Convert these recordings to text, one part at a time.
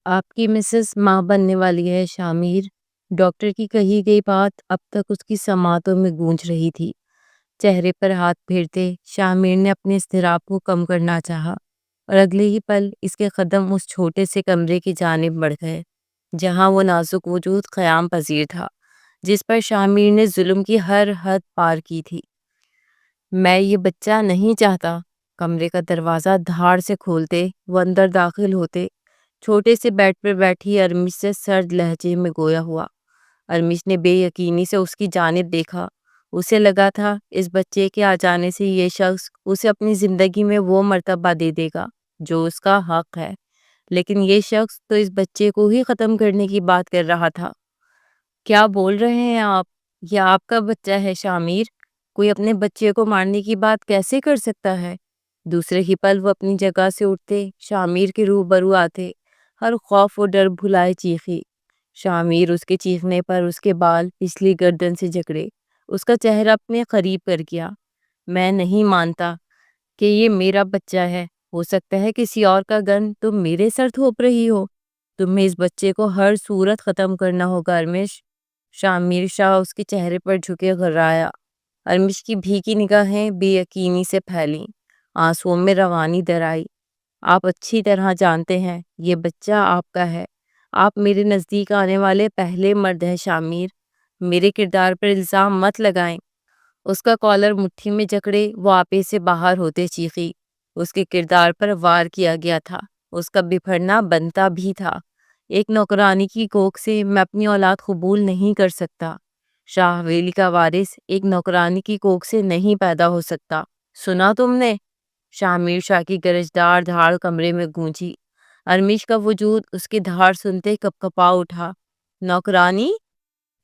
آپ کی مسز ماں بننے والی ہے شامیر۔ ڈاکٹر کی کہی گئی بات اب تک اس کی سماعتوں میں گونج رہی تھی۔ چہرے پر ہاتھ پھیرتے شامیر نے اپنے اضطراب کو کم کرنا چاہا اور اگلے ہی پل اس کے قدم اس چھوٹے سے کمرے کی جانب بڑھ گئے جہاں وہ نازک وجود قیام پذیر تھا جس پر شامیر نے ظلم کی ہر حد پار کی تھی۔ میں یہ بچہ نہیں چاہتا۔ کمرے کا دروازہ دھاڑ سے کھولتے وہ اندر داخل ہوتے چھوٹے سے بیڈ پر بیٹھی ارمش سے سرد لہجے میں گویا ہوا۔ ارمش نے بے یقینی سے اس کی جانب دیکھا۔ اسے لگا تھا اس بچے کے آ جانے سے یہ شخص اسے اپنی زندگی میں وہ مرتبہ دے دے گا جو اس کا حق ہے، لیکن یہ شخص تو اس بچے کو ہی ختم کرنے کی بات کر رہا تھا۔ کیا بول رہے ہیں آپ؟ یہ آپ کا بچہ ہے شامیر۔ کوئی اپنے بچے کو مارنے کی بات کیسے کر سکتا ہے؟ دوسرے ہی پل وہ اپنی جگہ سے اٹھتے شامیر کے روبرو آتے، ہر خوف و ڈر بھلائے چیخی۔ شامیر اس کے چیخنے پر اس کے بال پچھلی گردن سے جکڑے، اس کا چہرہ اپنے قریب کر گیا۔ میں نہیں مانتا کہ یہ میرا بچہ ہے۔ ہو سکتا ہے کسی اور کا گن تم میرے سر تھوپ رہی ہو۔ تمہیں اس بچے کو ہر صورت ختم کرنا ہوگا ارمش۔ شامیر شاہ اس کے چہرے پر جھکے غرایا۔ ارمش کی بھیگی نگاہیں بے یقینی سے پھیلیں، آنسوؤں میں روانی در آئی۔ آپ اچھی طرح جانتے ہیں یہ بچہ آپ کا ہے۔ آپ میرے نزدیک آنے والے پہلے مرد ہیں شامیر۔ میرے کردار پر الزام مت لگائیں۔ اس کا کالر مٹھی میں جکڑے وہ آپے سے باہر ہوتے چیخی۔ اس کے کردار پر وار کیا گیا تھا، اس کا بپھرنا بنتا بھی تھا۔ ایک نوکرانی کی کوکھ سے میں اپنی اولاد قبول نہیں کر سکتا۔ شاہ حویلی کا وارث ایک نوکرانی کی کوکھ سے نہیں پیدا ہو سکتا۔ سنا تم نے؟ شامیر شاہ کی گرجدار دھاڑ کمرے میں گونجی۔ ارمش کا وجود اس کی دھاڑ سنتے کپ کپا اٹھا۔ نوکرانی؟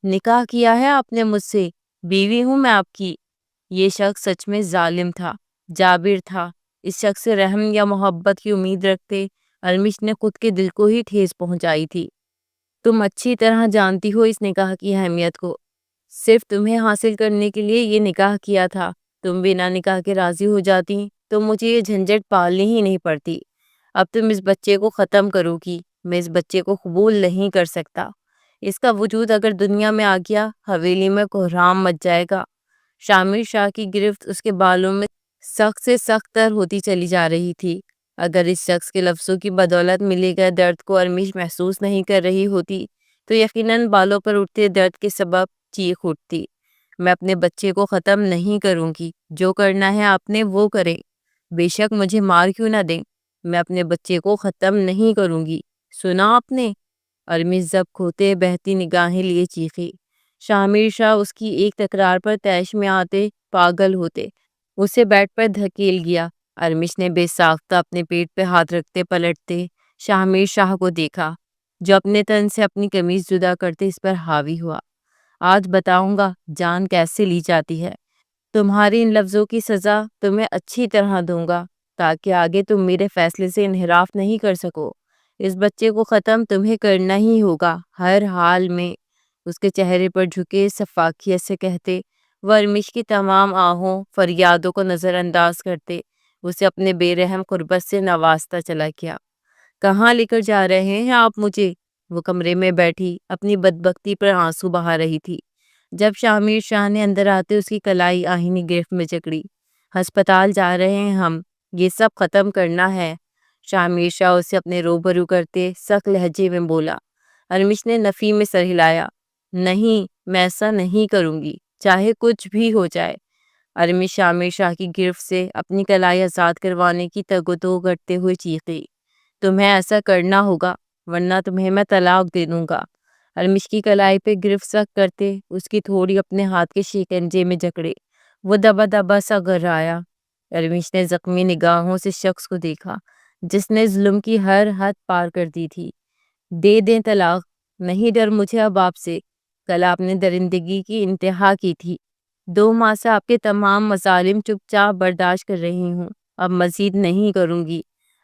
نکاح کیا ہے آپ نے مجھ سے، بیوی ہوں میں آپ کی۔ یہ شخص سچ میں ظالم تھا، جابر تھا۔ اس شخص سے رحم یا محبت کی امید رکھتے ارمش نے خود کے دل کو ہی ٹھیس پہنچائی تھی۔ تم اچھی طرح جانتی ہو اس نکاح کی اہمیت کو۔ صرف تمہیں حاصل کرنے کے لیے یہ نکاح کیا تھا۔ تم بنا نکاح کے راضی ہو جاتی تو مجھے یہ جھنجھٹ پالنی ہی نہیں پڑتی۔ اب تم اس بچے کو ختم کرو گی۔ میں اس بچے کو قبول نہیں کر سکتا۔ اس کا وجود اگر دنیا میں آ گیا حویلی میں کوہرام مچ جائے گا۔ شامیر شاہ کی گرفت اس کے بالوں میں سخت سے سخت تر ہوتی چلی جا رہی تھی۔ اگر اس شخص کے لفظوں کی بدولت ملے گئے درد کو ارمش محسوس نہیں کر رہی ہوتی تو یقیناً بالوں پر اٹھتے درد کے سبب چیخ اٹھتی۔ میں اپنے بچے کو ختم نہیں کروں گی۔ جو کرنا ہے آپ نے وہ کریں، بے شک مجھے مار کیوں نہ دیں، میں اپنے بچے کو ختم نہیں کروں گی۔ سنا آپ نے؟ ارمش ضبط کھوتے بہتی نگاہیں لیے چیخی۔ شامیر شاہ اس کی ایک تکرار پر طیش میں آتے پاگل ہوتے اسے بیڈ پر دھکیل گیا۔ ارمش نے بے ساختہ اپنے پیٹ پہ ہاتھ رکھتے پلٹتے شامیر شاہ کو دیکھا جو اپنے تن سے اپنی قمیض جدا کرتے اس پر حاوی ہوا۔ آج بتاؤں گا جان کیسے لی جاتی ہے۔ تمہاری ان لفظوں کی سزا تمہیں اچھی طرح دوں گا تاکہ آگے تم میرے فیصلے سے انحراف نہیں کر سکو۔ اس بچے کو ختم تمہیں کرنا ہی ہوگا ہر حال میں۔ اس کے چہرے پر جھکے سفاکیت سے کہتے وہ ارمش کی تمام آہوں فریادوں کو نظر انداز کرتے اسے اپنے بے رحم قربت سے نوازتا چلا گیا۔ کہاں لے کر جا رہے ہیں آپ مجھے؟ وہ کمرے میں بیٹھی اپنی بدبختی پر آنسو بہا رہی تھی جب شامیر شاہ نے اندر آتے اس کی کلائی آہنی گرفت میں جکڑی۔ ہسپتال جا رہے ہیں ہم، یہ سب ختم کرنا ہے۔ شامیر شاہ اسے اپنے روبرو کرتے سخت لہجے میں بولا۔ ارمش نے نفی میں سر ہلایا۔ نہیں، میں ایسا نہیں کروں گی، چاہے کچھ بھی ہو جائے۔ ارمش شامیر شاہ کی گرفت سے اپنی کلائی آزاد کروانے کی تگ و دو کرتے ہوئے چیخی۔ تمہیں ایسا کرنا ہوگا ورنہ تمہیں میں طلاق دے دوں گا۔ ارمش کی کلائی پہ گرفت سخت کرتے اس کی تھوڑی اپنے ہاتھ کے شکنجے میں جکڑے وہ دبا دبا سا گھرایا۔ ارمش نے زخمی نگاہوں سے شخص کو دیکھا جس نے ظلم کی ہر حد پار کر دی تھی۔ دے دیں طلاق، نہیں ڈر مجھے اب آپ سے۔ کل آپ نے درندگی کی انتہا کی تھی۔ 2 ماہ سے آپ کے تمام مظالم چپ چاپ برداشت کر رہی ہوں، اب مزید نہیں کروں گی۔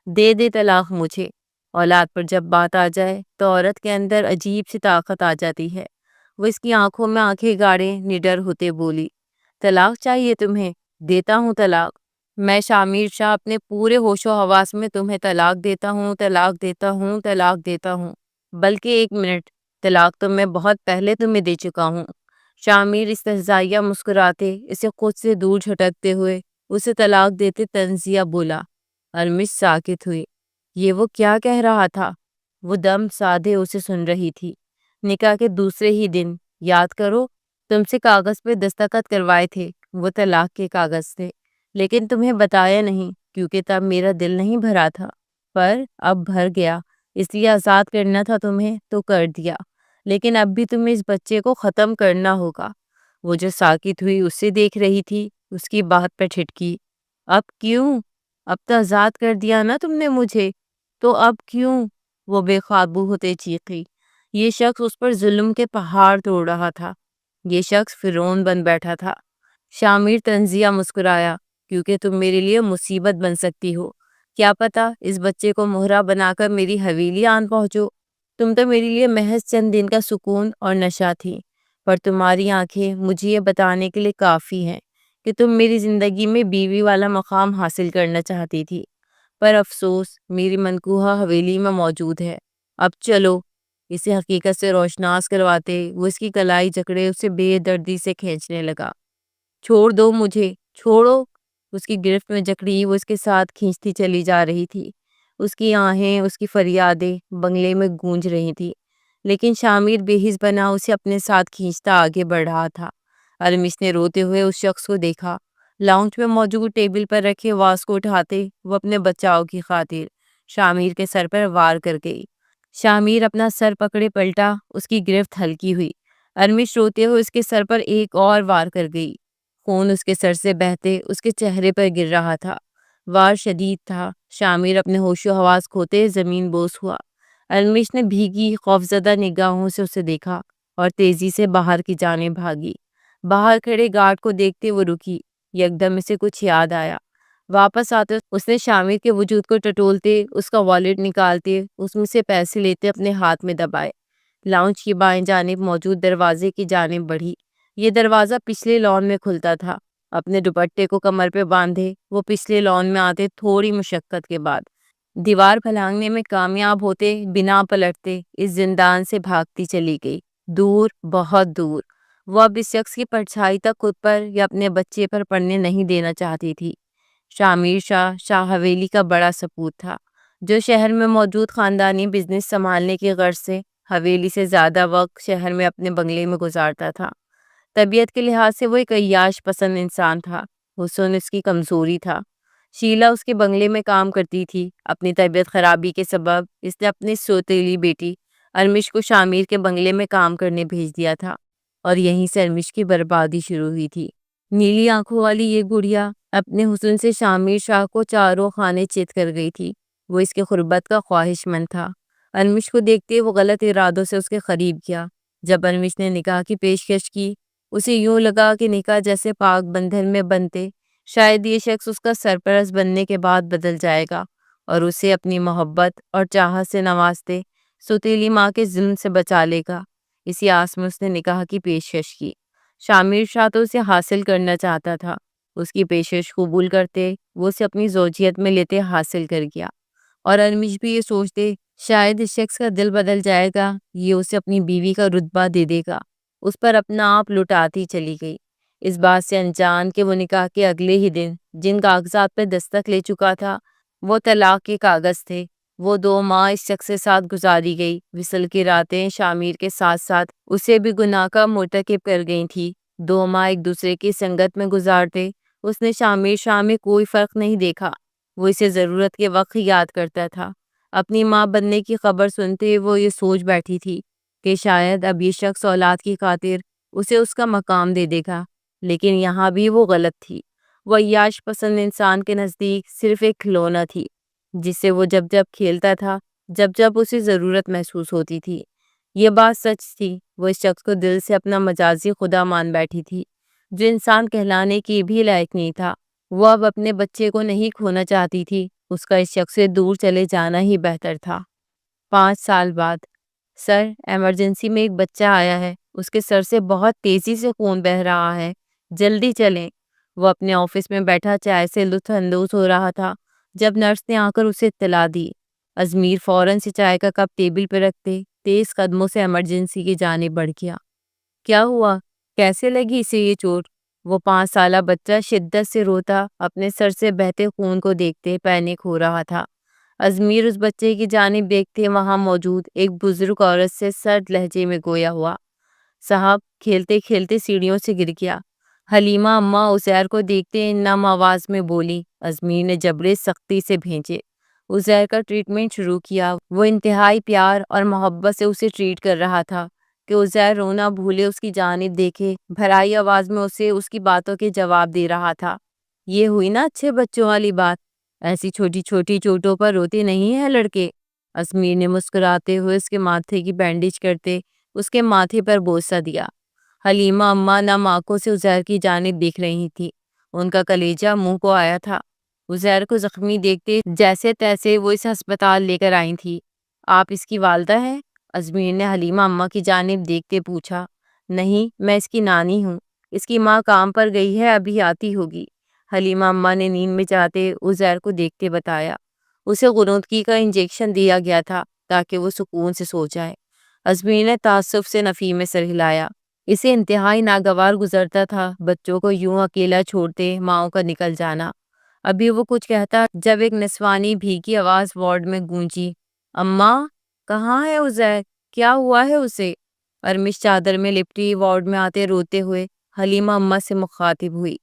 دے دے طلاق مجھے۔ اولاد پر جب بات آ جائے تو عورت کے اندر عجیب سی طاقت آ جاتی ہے۔ وہ اس کی آنکھوں میں آنکھیں گاڑے نڈر ہوتے بولی۔ طلاق چاہیے تمہیں؟ دیتا ہوں طلاق۔ میں شامیر شاہ اپنے پورے ہوش و حواس میں تمہیں طلاق دیتا ہوں، طلاق دیتا ہوں، طلاق دیتا ہوں، بلکہ ایک منٹ، طلاق تو میں بہت پہلے تمہیں دے چکا ہوں۔ شامیر استہزائیہ مسکراتے، اسے خود سے دور جھٹکتے ہوئے اسے طلاق دیتے تنزیہ بولا۔ ارمش ساکت ہوئی۔ یہ وہ کیا کہہ رہا تھا؟ وہ دم سادھے اسے سن رہی تھی۔ نکاح کے دوسرے ہی دن، یاد کرو، تم سے کاغذ پہ دستخط کروائے تھے، وہ طلاق کے کاغذ تھے، لیکن تمہیں بتایا نہیں کیونکہ تب میرا دل نہیں بھرا تھا، پر اب بھر گیا، اس لیے آزاد کرنا تھا تمہیں تو کر دیا، لیکن اب بھی تمہیں اس بچے کو ختم کرنا ہوگا۔ وہ جو ساکت ہوئی اسے دیکھ رہی تھی، اس کی بات پہ ٹھٹکی۔ اب کیوں؟ اب تو آزاد کر دیا نا تم نے مجھے، تو اب کیوں؟ وہ بے قابو ہوتے چیخی۔ یہ شخص اس پر ظلم کے پہاڑ توڑ رہا تھا، یہ شخص فرعون بن بیٹھا تھا۔ شامیر تنزیہ مسکرایا، کیونکہ تم میرے لیے مصیبت بن سکتی ہو، کیا پتا اس بچے کو مہرہ بنا کر میری حویلی آن پہنچو۔ تم تو میرے لیے محض چند دن کا سکون اور نشہ تھی، پر تمہاری آنکھیں مجھے یہ بتانے کے لیے کافی ہیں کہ تم میری زندگی میں بیوی والا مقام حاصل کرنا چاہتی تھی، پر افسوس میری منقوہہ حویلی میں موجود ہے۔ اب چلو۔ اسے حقیقت سے روشناس کرواتے وہ اس کی کلائی جکڑے اسے بے دردی سے کھینچنے لگا۔ چھوڑ دو مجھے، چھوڑو۔ اس کی گرفت میں جکڑی وہ اس کے ساتھ کھینچتی چلی جا رہی تھی۔ اس کی آہیں، اس کی فریادیں بنگلے میں گونج رہی تھی، لیکن شامیر بے حس بنا اسے اپنے ساتھ کھینچتا آگے بڑھ رہا تھا۔ ارمش نے روتے ہوئے اس شخص کو دیکھا۔ لاؤنج میں موجود ٹیبل پر رکھے واز کو اٹھاتے وہ اپنے بچاؤ کی خاطر شامیر کے سر پر وار کر گئی۔ شامیر اپنا سر پکڑے پلٹا، اس کی گرفت ہلکی ہوئی۔ ارمش روتے ہوئے اس کے سر پر ایک اور وار کر گئی۔ خون اس کے سر سے بہتے اس کے چہرے پر گر رہا تھا۔ وار شدید تھا۔ شامیر اپنے ہوش و حواس کھوتے زمین بوس ہوا۔ ارمش نے بھیگی خوفزدہ نگاہوں سے اسے دیکھا اور تیزی سے باہر کی جانب بھاگی۔ باہر کھڑے گارڈ کو دیکھتے وہ رکی۔ یکدم اسے کچھ یاد آیا۔ واپس آتے اس نے شامیر کے وجود کو ٹٹولتے، اس کا والیٹ نکالتے، اس میں سے پیسے لیتے اپنے ہاتھ میں دبائے۔ لاؤنج کی بائیں جانب موجود دروازے کی جانب بڑھی۔ یہ دروازہ پچھلے لان میں کھلتا تھا۔ اپنے دوپٹے کو کمر پہ باندھے وہ پچھلے لان میں آتے تھوڑی مشقت کے بعد دیوار پھلانگنے میں کامیاب ہوتے، بنا پلٹتے اس زندان سے بھاگتی چلی گئی، دور، بہت دور۔ وہ اب اس شخص کی پرچھائی تک خود پر یا اپنے بچے پر پڑنے نہیں دینا چاہتی تھی۔ شامیر شاہ شاہ حویلی کا بڑا سپوت تھا، جو شہر میں موجود خاندانی بزنس سنبھالنے کی غرض سے حویلی سے زیادہ وقت شہر میں اپنے بنگلے میں گزارتا تھا۔ طبیعت کے لحاظ سے وہ ایک عیاش پسند انسان تھا۔ حسن اس کی کمزوری تھا۔ شیلا اس کے بنگلے میں کام کرتی تھی۔ اپنی طبیعت خرابی کے سبب اس نے اپنی سوتیلی بیٹی ارمش کو شامیر کے بنگلے میں کام کرنے بھیج دیا تھا، اور یہیں سے ارمش کی بربادی شروع ہوئی تھی۔ نیلی آنکھوں والی یہ گڑیا اپنے حسن سے شامیر شاہ کو چاروں خانے چت کر گئی تھی۔ وہ اس کے قربت کا خواہش مند تھا۔ ارمش کو دیکھتے وہ غلط ارادوں سے اس کے قریب گیا۔ جب ارمش نے نکاح کی پیشکش کی، اسے یوں لگا کہ نکاح جیسے پاک بندھن میں بنتے شاید یہ شخص اس کا سرپرست بننے کے بعد بدل جائے گا اور اسے اپنی محبت اور چاہت سے نوازتے سوتیلی ماں کے ظلم سے بچا لے گا۔ اسی آس میں اس نے نکاح کی پیشکش کی۔ شامیر شاہ تو اسے حاصل کرنا چاہتا تھا۔ اس کی پیشکش قبول کرتے وہ اسے اپنی زوجیت میں لیتے حاصل کر گیا، اور ارمش بھی یہ سوچتے شاید اس شخص کا دل بدل جائے گا، یہ اسے اپنی بیوی کا رتبہ دے دے گا۔ اس پر اپنا آپ لٹاتی چلی گئی، اس بات سے انجان کہ وہ نکاح کے اگلے ہی دن جن کاغذات پہ دستخط لے چکا تھا وہ طلاق کے کاغذ تھے۔ وہ 2 ماہ اس شخص کے ساتھ گزاری گئی۔ وصل کی راتیں شامیر کے ساتھ ساتھ اسے بھی گناہ کا مرتکب کر گئی تھی۔ 2 ماہ ایک دوسرے کی سنگت میں گزارتے اس نے شامیر شاہ میں کوئی فرق نہیں دیکھا۔ وہ اسے ضرورت کے وقت یاد کرتا تھا۔ اپنی ماں بننے کی خبر سنتے وہ یہ سوچ بیٹھی تھی کہ شاید اب یہ شخص اولاد کی خاطر اسے اس کا مقام دے دے گا، لیکن یہاں بھی وہ غلط تھی۔ وہ عیاش پسند انسان کے نزدیک صرف ایک کھلونا تھی، جس سے وہ جب جب کھیلتا تھا، جب جب اسے ضرورت محسوس ہوتی تھی۔ یہ بات سچ تھی، وہ اس شخص کو دل سے اپنا مجازی خدا مان بیٹھی تھی، جو انسان کہلانے کی بھی لائق نہیں تھا۔ وہ اب اپنے بچے کو نہیں کھونا چاہتی تھی، اس کا اس شخص سے دور چلے جانا ہی بہتر تھا۔ 5 سال بعد، سر، ایمرجنسی میں ایک بچہ آیا ہے، اس کے سر سے بہت تیزی سے خون بہہ رہا ہے، جلدی چلیں۔ وہ اپنے آفس میں بیٹھا چائے سے لطف اندوز ہو رہا تھا جب نرس نے آ کر اسے اطلاع دی۔ ازمیر فوراً سے چائے کا کپ ٹیبل پہ رکھتے تیز قدموں سے ایمرجنسی کی جانب بڑھ گیا۔ کیا ہوا؟ کیسے لگی اسے یہ چوٹ؟ وہ 5 سالہ بچہ شدت سے روتا اپنے سر سے بہتے خون کو دیکھتے پینک ہو رہا تھا۔ ازمیر اس بچے کی جانب دیکھتے وہاں موجود ایک بزرگ عورت سے سرد لہجے میں گویا ہوا، صاحب کھیلتے کھیلتے سیڑھیوں سے گر گیا۔ حلیمہ اماں عزیر کو دیکھتے نم آواز میں بولی۔ ازمیر نے جبڑے سختی سے بھینچے۔ عزیر کا ٹریٹمنٹ شروع کیا۔ وہ انتہائی پیار اور محبت سے اسے ٹریٹ کر رہا تھا کہ عزیر رونا بھولے اس کی جانب دیکھے بھرائی آواز میں اسے اس کی باتوں کے جواب دے رہا تھا۔ یہ ہوئی نا اچھے بچوں والی بات، ایسی چھوٹی چھوٹی چوٹوں پر روتے نہیں ہیں لڑکے۔ ازمیر نے مسکراتے ہوئے اس کے ماتھے کی بینڈیج کرتے اس کے ماتھے پر بوسہ دیا۔ حلیمہ اماں نم آنکھوں سے عزیر کی جانب دیکھ رہی تھی، ان کا کلیجہ منہ کو آیا تھا۔ عزیر کو زخمی دیکھتے جیسے تیسے وہ اس ہسپتال لے کر آئی تھی۔ آپ اس کی والدہ ہیں؟ ازمیر نے حلیمہ اماں کی جانب دیکھتے پوچھا۔ نہیں، میں اس کی نانی ہوں، اس کی ماں کام پر گئی ہے، ابھی آتی ہوگی، حلیمہ اماں نے نیند میں جاتے عزیر کو دیکھتے بتایا۔ اسے غنودگی کا انجیکشن دیا گیا تھا تاکہ وہ سکون سے سو جائے۔ ازمیر نے تعصب سے نفی میں سر ہلایا۔ اسے انتہائی ناگوار گزرتا تھا بچوں کو یوں اکیلا چھوڑتے ماؤں کا نکل جانا۔ ابھی وہ کچھ کہتا جب ایک نسوانی بھیگی آواز وارڈ میں گونجی، اماں کہاں ہے عزیر؟ کیا ہوا ہے اسے؟ ارمش چادر میں لپٹی وارڈ میں آتے روتے ہوئے حلیمہ اماں سے مخاطب ہوئی۔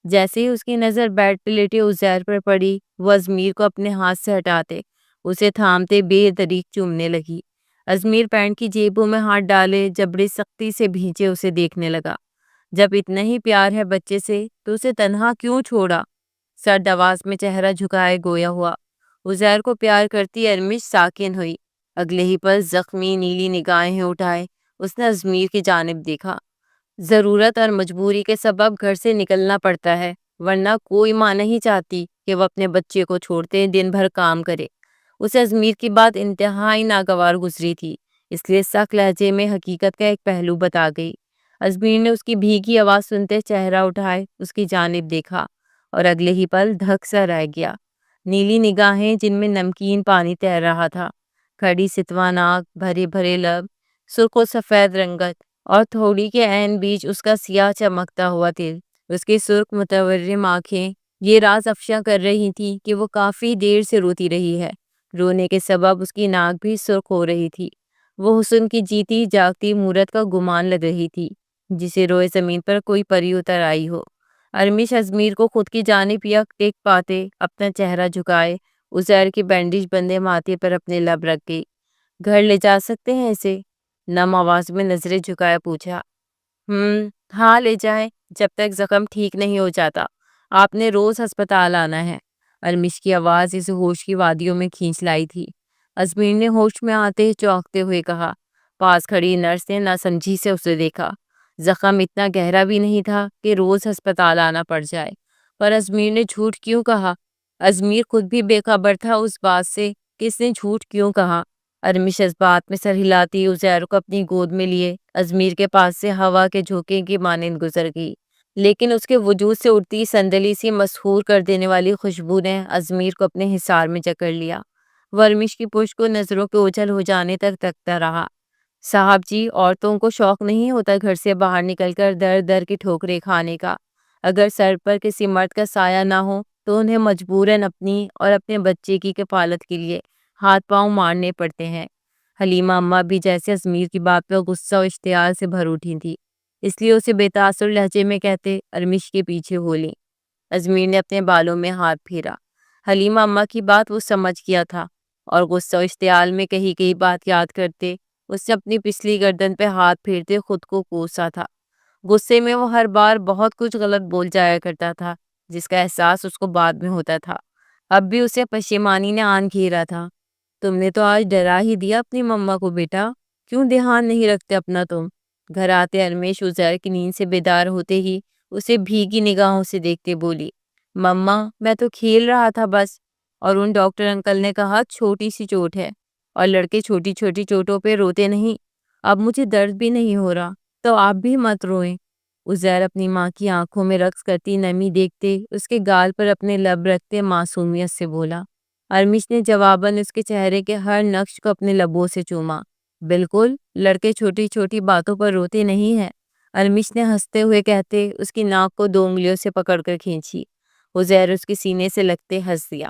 جیسے ہی اس کی نظر بیڈ پہ لیٹے عزیر پر پڑی، وہ ازمیر کو اپنے ہاتھ سے ہٹاتے اسے تھامتے بے دریغ چومنے لگی۔ ازمیر پینٹ کی جیبوں میں ہاتھ ڈالے جبڑے سختی سے بھینچے اسے دیکھنے لگا۔ جب اتنا ہی پیار ہے بچے سے تو اسے تنہا کیوں چھوڑا؟ سرد آواز میں چہرہ جھکائے گویا ہوا۔ عزیر کو پیار کرتی ارمش ساکن ہوئی۔ اگلے ہی پل زخمی نیلی نگاہیں اٹھائے اس نے ازمیر کی جانب دیکھا۔ ضرورت اور مجبوری کے سبب گھر سے نکلنا پڑتا ہے، ورنہ کوئی ماں نہیں چاہتی کہ وہ اپنے بچے کو چھوڑتے دن بھر کام کرے۔ اسے ازمیر کی بات انتہائی ناگوار گزری تھی، اس لیے سخت لہجے میں حقیقت کا ایک پہلو بتا گئی۔ ازمیر نے اس کی بھیگی آواز سنتے چہرہ اٹھائے اس کی جانب دیکھا اور اگلے ہی پل دھک سا رہ گیا۔ نیلی نگاہیں جن میں نمکین پانی تیر رہا تھا، کھڑی ستواں آنکھ، بھرے بھرے لب، سرخ و سفید رنگت اور تھوڑی کے عین بیچ اس کا سیاہ چمکتا ہوا تل۔ اس کی سرخ متورم آنکھیں یہ راز افشا کر رہی تھی کہ وہ کافی دیر سے روتی رہی ہے۔ رونے کے سبب اس کی ناک بھی سرخ ہو رہی تھی۔ وہ حسن کی جیتی جاگتی مورت کا گمان لگ رہی تھی جسے روئے زمین پر کوئی پری اتر آئی ہو۔ ارمش ازمیر کو خود کی جانب یک ٹیک پاتے اپنا چہرہ جھکائے عزیر کی بینڈیج بندے ماتھے پر اپنے لب رکھ گئی۔ گھر لے جا سکتے ہیں اسے؟ نم آواز میں نظریں جھکائے پوچھا۔ ہاں لے جائیں، جب تک زخم ٹھیک نہیں ہو جاتا۔ آپ نے روز ہسپتال آنا ہے۔ ارمش کی آواز اسے ہوش کی وادیوں میں کھینچ لائی تھی۔ ازمیر نے ہوش میں آتے چونکتے ہوئے کہا۔ پاس کھڑی نرس نے ناسمجھی سے اسے دیکھا۔ زخم اتنا گہرا بھی نہیں تھا کہ روز ہسپتال آنا پڑ جائے، پر ازمیر نے جھوٹ کیوں کہا؟ ازمیر خود بھی بے خبر تھا اس بات سے کہ اس نے جھوٹ کیوں کہا۔ ارمش اس بات میں سر ہلاتی عزیر کو اپنی گود میں لیے ازمیر کے پاس سے ہوا کے جھونکے کی مانند گزر گئی، لیکن اس کے وجود سے اڑتی صندلی سی مسحور کر دینے والی خوشبو نے ازمیر کو اپنے حصار میں جکڑ لیا۔ وہ ارمش کی پشت کو نظروں کے اوجھل ہو جانے تک تکتا رہا۔ صاحب جی، عورتوں کو شوق نہیں ہوتا گھر سے باہر نکل کر در در کی ٹھوکریں کھانے کا۔ اگر سر پر کسی مرد کا سایہ نہ ہو تو انہیں مجبوراً اپنی اور اپنے بچے کی کفالت کے لیے ہاتھ پاؤں مارنے پڑتے ہیں۔ حلیمہ اماں بھی جیسے ازمیر کی بات پر غصہ و اشتعال سے بھر اٹھی تھی، اس لیے اسے بے تاثر لہجے میں کہتے ارمش کے پیچھے ہو لیں۔ ازمیر نے اپنے بالوں میں ہاتھ پھیرا۔ حلیمہ اماں کی بات وہ سمجھ گیا تھا اور غصہ و اشتعال میں کہی گئی بات یاد کرتے اس نے اپنی پچھلی گردن پہ ہاتھ پھیرتے خود کو کوسا تھا۔ غصے میں وہ ہر بار بہت کچھ غلط بول جایا کرتا تھا جس کا احساس اس کو بعد میں ہوتا تھا۔ اب بھی اسے پشیمانی نے آن گھیرا تھا۔ تم نے تو آج ڈرا ہی دیا اپنی مما کو بیٹا، کیوں دھیان نہیں رکھتے اپنا تم؟ گھر آتے ارمیش عزیر کی نیند سے بیدار ہوتے ہی اسے بھیگی نگاہوں سے دیکھتے بولی، مما میں تو کھیل رہا تھا بس، اور ان ڈاکٹر انکل نے کہا چھوٹی سی چوٹ ہے اور لڑکے چھوٹی چھوٹی چوٹوں پہ روتے نہیں۔ اب مجھے درد بھی نہیں ہو رہا تو آپ بھی مت روئیں۔ عزیر اپنی ماں کی آنکھوں میں رقص کرتی نمی دیکھتے اس کے گال پر اپنے لب رکھتے معصومیت سے بولا۔ ارمش نے جواباً اس کے چہرے کے ہر نقش کو اپنے لبوں سے چوما۔ بالکل، لڑکے چھوٹی چھوٹی باتوں پر روتے نہیں ہیں، ارمش نے ہنستے ہوئے کہتے اس کی ناک کو 2 انگلیوں سے پکڑ کر کھینچی۔ عزیر اس کے سینے سے لگتے ہنس دیا۔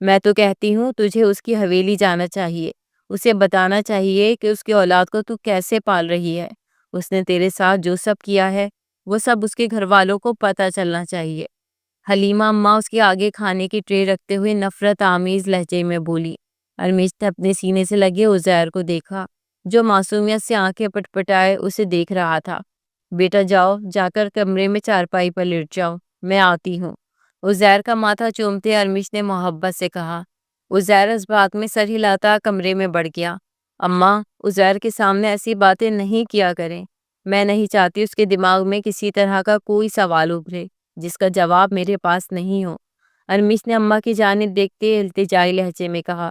میں تو کہتی ہوں تجھے اس کی حویلی جانا چاہیے، اسے بتانا چاہیے کہ اس کی اولاد کو تو کیسے پال رہی ہے۔ اس نے تیرے ساتھ جو سب کیا ہے وہ سب اس کے گھر والوں کو پتہ چلنا چاہیے۔ حلیمہ اماں اس کے آگے کھانے کی ٹرے رکھتے ہوئے نفرت آمیز لہجے میں بولی۔ ارمیش نے اپنے سینے سے لگے عزیر کو دیکھا جو معصومیت سے آنکھیں پٹپٹائے اسے دیکھ رہا تھا۔ بیٹا جاؤ، جا کر کمرے میں چارپائی پر لیٹ جاؤ، میں آتی ہوں۔ عزیر کا ماتھا چومتے ارمیش نے محبت سے کہا۔ عزیر اس بات میں سر ہلاتا کمرے میں بڑھ گیا۔ اماں، عزیر کے سامنے ایسی باتیں نہیں کیا کریں، میں نہیں چاہتی اس کے دماغ میں کسی طرح کا کوئی سوال ابھرے جس کا جواب میرے پاس نہیں ہو۔ ارمیش نے اماں کی جانب دیکھتے التجائی لہجے میں کہا۔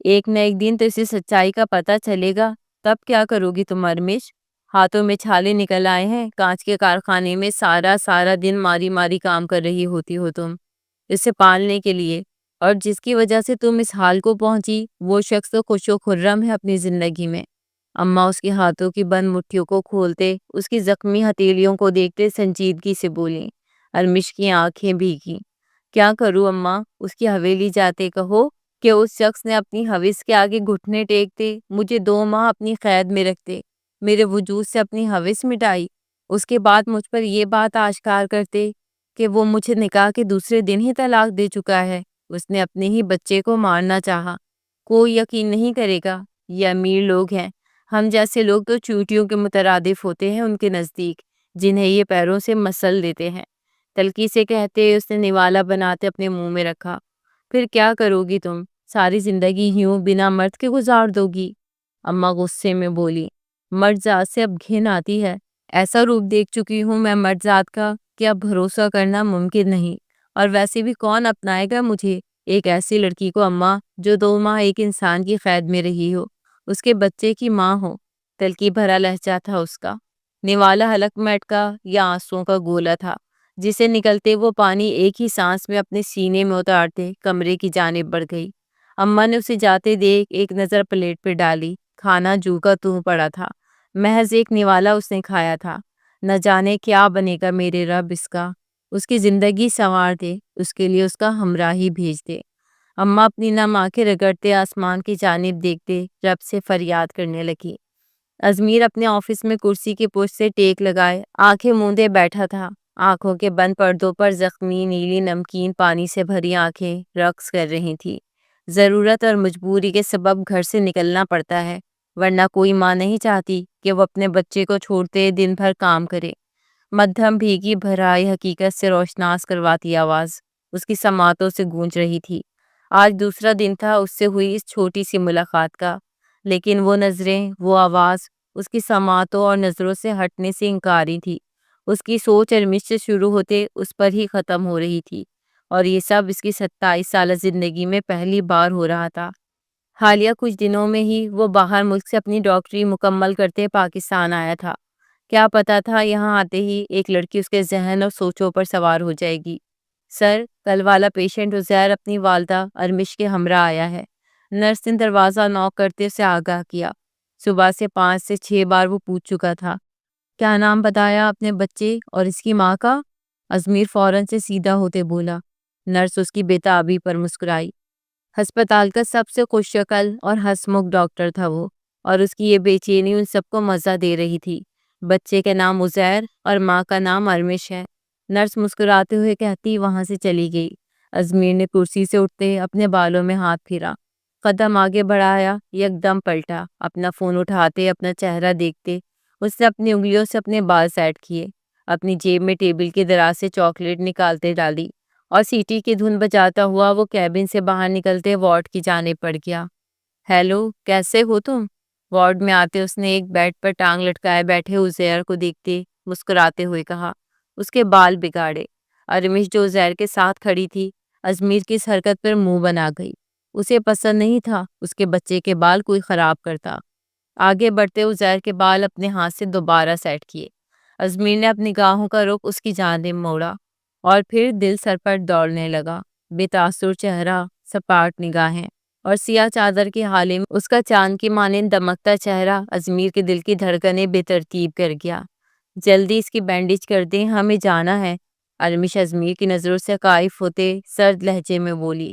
ایک نہ ایک دن تو اسے سچائی کا پتہ چلے گا، تب کیا کرو گی تم ارمیش؟ ہاتھوں میں چھالے نکل آئے ہیں، کانچ کے کارخانے میں سارا دن ماری ماری کام کر رہی ہوتی ہو تم اسے پالنے کے لیے، اور جس کی وجہ سے تم اس حال کو پہنچی وہ شخص تو خوش و خرم ہے اپنی زندگی میں۔ اماں اس کے ہاتھوں کی بند مٹھیوں کو کھولتے اس کی زخمی ہتھیلیوں کو دیکھتے سنجیدگی سے بولیں۔ ارمیش کی آنکھیں بھیگی۔ کیا کروں اماں؟ اس کی حویلی جاتے کہو کہ اس شخص نے اپنی حوث کے آگے گھٹنے ٹیکتے مجھے 2 ماہ اپنی قید میں رکھتے، میرے وجود سے اپنی حوث مٹائی، اس کے بعد مجھ پر یہ بات آشکار کرتے کہ وہ مجھے نکاح کے دوسرے دن ہی طلاق دے چکا ہے، اس نے اپنے ہی بچے کو مارنا چاہا۔ کوئی یقین نہیں کرے گا، یہ امیر لوگ ہیں، ہم جیسے لوگ تو چوٹیوں کے مترادف ہوتے ہیں ان کے نزدیک، جنہیں یہ پیروں سے مسل دیتے ہیں۔ تلخی سے کہتے اس نے نوالا بناتے اپنے منہ میں رکھا۔ پھر کیا کرو گی تم؟ ساری زندگی یوں بنا مرد کے گزار دو گی؟ اماں غصے میں بولی۔ مرد ذات سے اب گھن آتی ہے، ایسا روپ دیکھ چکی ہوں میں مرد ذات کا کہ اب بھروسہ کرنا ممکن نہیں، اور ویسے بھی کون اپنائے گا مجھے، ایک ایسی لڑکی کو اماں جو 2 ماہ ایک انسان کی قید میں رہی ہو، اس کے بچے کی ماں ہو۔ تلخی بھرا لہجہ تھا اس کا۔ نوالا حلق میں اٹکا یا آنسوؤں کا گولا تھا جسے نکلتے وہ پانی ایک ہی سانس میں اپنے سینے میں اتارتے کمرے کی جانب بڑھ گئی۔ اماں نے اسے جاتے دیکھ ایک نظر پلیٹ پہ ڈالی، کھانا جو کا توں پڑا تھا، محض ایک نوالا اس نے کھایا تھا۔ نہ جانے کیا بنے گا میرے رب اس کی زندگی سنوار دے، اس کے لیے اس کا ہمراہی بھیج دے۔ اماں اپنی نم آنکھیں رگڑتے آسمان کی جانب دیکھتے رب سے فریاد کرنے لگی۔ ازمیر اپنے آفس میں کرسی کی پشت سے ٹیک لگائے آنکھیں موندے بیٹھا تھا۔ آنکھوں کے بند پردوں پر زخمی نیلی نمکین پانی سے بھری آنکھیں رقص کر رہی تھی۔ ضرورت اور مجبوری کے سبب گھر سے نکلنا پڑتا ہے، ورنہ کوئی ماں نہیں چاہتی کہ وہ اپنے بچے کو چھوڑتے دن بھر کام کرے۔ مدھم بھیگی بھرائی حقیقت سے روشناس کرواتی آواز اس کی سماعتوں سے گونج رہی تھی۔ آج دوسرا دن تھا اس سے ہوئی اس چھوٹی سی ملاقات کا، لیکن وہ نظریں، وہ آواز اس کی سماعتوں اور نظروں سے ہٹنے سے انکاری تھی۔ اس کی سوچ ارمیش سے شروع ہوتے اس پر ہی ختم ہو رہی تھی، اور یہ سب اس کی 27 سالہ زندگی میں پہلی بار ہو رہا تھا۔ حالیہ کچھ دنوں میں ہی وہ باہر ملک سے اپنی ڈاکٹری مکمل کرتے پاکستان آیا تھا۔ کیا پتا تھا یہاں آتے ہی ایک لڑکی اس کے ذہن اور سوچوں پر سوار ہو جائے گی۔ سر، کل والا پیشنٹ عزیر اپنی والدہ ارمیش کے ہمراہ آیا ہے۔ نرس نے دروازہ نوک کرتے اسے آگاہ کیا۔ صبح سے 5 سے 6 بار وہ پوچھ چکا تھا۔ کیا نام بتایا اپنے بچے اور اس کی ماں کا؟ ازمیر فوراً سے سیدھا ہوتے بولا۔ نرس اس کی بےتابی پر مسکرائی۔ ہسپتال کا سب سے خوش شکل اور ہنسمکھ ڈاکٹر تھا وہ، اور اس کی یہ بے چینی ان سب کو مزہ دے رہی تھی۔ بچے کا نام عزیر اور ماں کا نام ارمیش ہے، نرس مسکراتے ہوئے کہتی وہاں سے چلی گئی۔ ازمیر نے کرسی سے اٹھتے اپنے بالوں میں ہاتھ پھیرا، قدم آگے بڑھایا، یکدم پلٹا، اپنا فون اٹھاتے اپنا چہرہ دیکھتے اس نے اپنی انگلیوں سے اپنے بال سیٹ کیے، اپنی جیب میں ٹیبل کے دراز سے چاکلیٹ نکالتے ڈالی، اور سیٹی کی دھن بجاتا ہوا وہ کیبن سے باہر نکلتے وارڈ کی جانب بڑھ گیا۔ ہیلو، کیسے ہو تم؟ وارڈ میں آتے اس نے ایک بیڈ پر ٹانگ لٹکائے بیٹھے عزیر کو دیکھتے مسکراتے ہوئے کہا۔ اس کے بال بگاڑے۔ ارمیش جو عزیر کے ساتھ کھڑی تھی ازمیر کی اس حرکت پر منہ بنا گئی۔ اسے پسند نہیں تھا اس کے بچے کے بال کوئی خراب کرتا۔ آگے بڑھتے عزیر کے بال اپنے ہاتھ سے دوبارہ سیٹ کیے۔ ازمیر نے اپنی نگاہوں کا رخ اس کی جانب موڑا اور پھر دل سر پر دوڑنے لگا۔ بے تاثر چہرہ، سپاٹ نگاہیں اور سیاہ چادر کے حالے میں اس کا چاند کی مانند دمکتا چہرہ ازمیر کے دل کی دھڑکنیں بے ترتیب کر گیا۔ جلدی اس کی بینڈیج کر دیں، ہمیں جانا ہے، ارمش ازمیر کی نظروں سے قائف ہوتے سرد لہجے میں بولی۔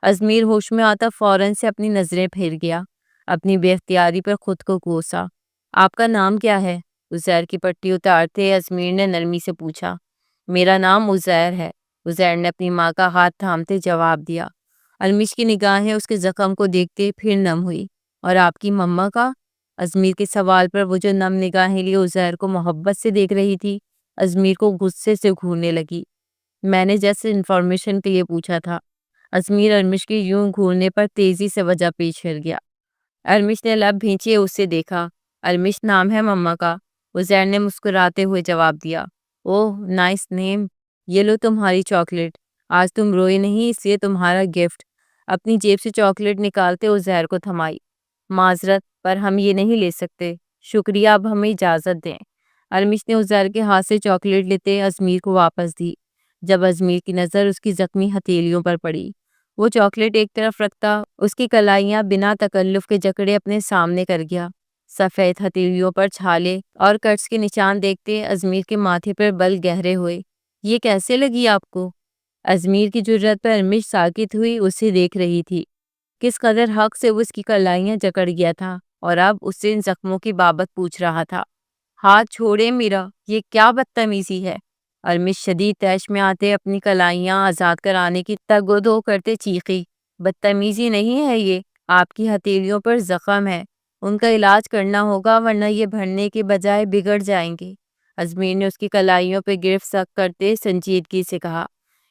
ازمیر ہوش میں آتا فوراً سے اپنی نظریں پھیر گیا، اپنی بے اختیاری پر خود کو کوسا۔ آپ کا نام کیا ہے؟ عزیر کی پٹی اتارتے ازمیر نے نرمی سے پوچھا۔ میرا نام عزیر ہے، عزیر نے اپنی ماں کا ہاتھ تھامتے جواب دیا۔ ارمش کی نگاہیں اس کے زخم کو دیکھتے پھر نم ہوئی۔ اور آپ کی مما کا؟ ازمیر کے سوال پر وہ جو نم نگاہیں لیے عزیر کو محبت سے دیکھ رہی تھی، ازمیر کو غصے سے گھورنے لگی۔ میں نے جیسے انفارمیشن کے لیے پوچھا تھا۔ ازمیر ارمش کے یوں گھورنے پر تیزی سے وجہ پیش کر گیا۔ ارمش نے لب بھینچے اسے دیکھا۔ ارمش نام ہے مما کا، عزیر نے مسکراتے ہوئے جواب دیا۔ اوہ نائس نیم، یہ لو تمہاری چاکلیٹ، آج تم روئی نہیں اس لیے تمہارا گفٹ۔ اپنی جیب سے چاکلیٹ نکالتے عزیر کو تھمائی۔ معذرت پر ہم یہ نہیں لے سکتے، شکریہ، اب ہمیں اجازت دیں۔ ارمش نے عزیر کے ہاتھ سے چاکلیٹ لیتے ازمیر کو واپس دی۔ جب ازمیر کی نظر اس کی زخمی ہتھیلیوں پر پڑی، وہ چاکلیٹ ایک طرف رکھتا اس کی کلائیاں بنا تکلف کے جکڑے اپنے سامنے کر گیا۔ سفید ہتھیلیوں پر چھالے اور کٹس کے نشان دیکھتے ازمیر کے ماتھے پر بل گہرے ہوئے۔ یہ کیسے لگی آپ کو؟ ازمیر کی جرأت پر ارمش ساکت ہوئی اسے دیکھ رہی تھی۔ کس قدر حق سے وہ اس کی کلائیاں جکڑ گیا تھا اور اب اس سے ان زخموں کی بابت پوچھ رہا تھا۔ ہاتھ چھوڑے میرا، یہ کیا بدتمیزی ہے؟ ارمش شدید طیش میں آتے اپنی کلائیاں آزاد کرانے کی تگ و دو کرتے چیخی۔ بدتمیزی نہیں ہے یہ، آپ کی ہتھیلیوں پر زخم ہے، ان کا علاج کرنا ہوگا ورنہ یہ بڑھنے کے بجائے بگڑ جائیں گے۔ ازمیر نے اس کی کلائیوں پہ گرفت سخت کرتے سنجیدگی سے کہا۔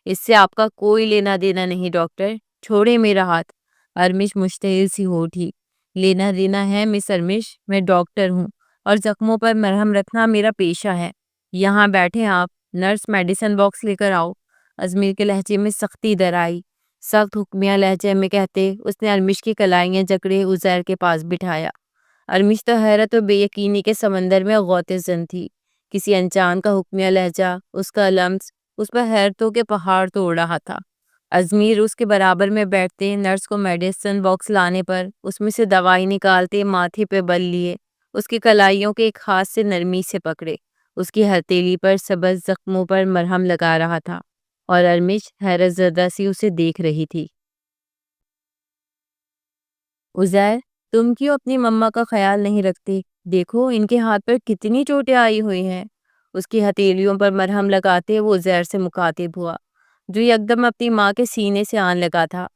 اس سے آپ کا کوئی لینا دینا نہیں ڈاکٹر، چھوڑے میرا ہاتھ۔ ارمش مشتعل سی ہو اٹھی۔ لینا دینا ہے مس ارمش، میں ڈاکٹر ہوں اور زخموں پر مرہم رکھنا میرا پیشہ ہے۔ یہاں بیٹھیں آپ، نرس میڈیسن باکس لے کر آؤ۔ ازمیر کے لہجے میں سختی در آئی۔ سخت حکمیہ لہجے میں کہتے اس نے ارمش کی کلائیاں جکڑے عزیر کے پاس بٹھایا۔ ارمش تو حیرت و بے یقینی کے سمندر میں غوطہ زن تھی۔ کسی انجان کا حکمیہ لہجہ، اس کا لمس، اس پر حیرتوں کے پہاڑ توڑ رہا تھا۔ ازمیر اس کے برابر میں بیٹھتے نرس کو میڈیسن باکس لانے پر اس میں سے دوائی نکالتے ماتھے پہ بل لیے، اس کی کلائیوں کے ایک ہاتھ سے نرمی سے پکڑے، اس کی ہتھیلی پر سبز زخموں پر مرہم لگا رہا تھا، اور ارمش حیرت زدہ سی اسے دیکھ رہی تھی۔ عزیر، تم کیوں اپنی مما کا خیال نہیں رکھتے؟ دیکھو ان کے ہاتھ پر کتنی چوٹیں آئی ہوئی ہیں۔ اس کی ہتھیلیوں پر مرہم لگاتے وہ عزیر سے مخاطب ہوا، جو یکدم اپنی ماں کے سینے سے آن لگا تھا۔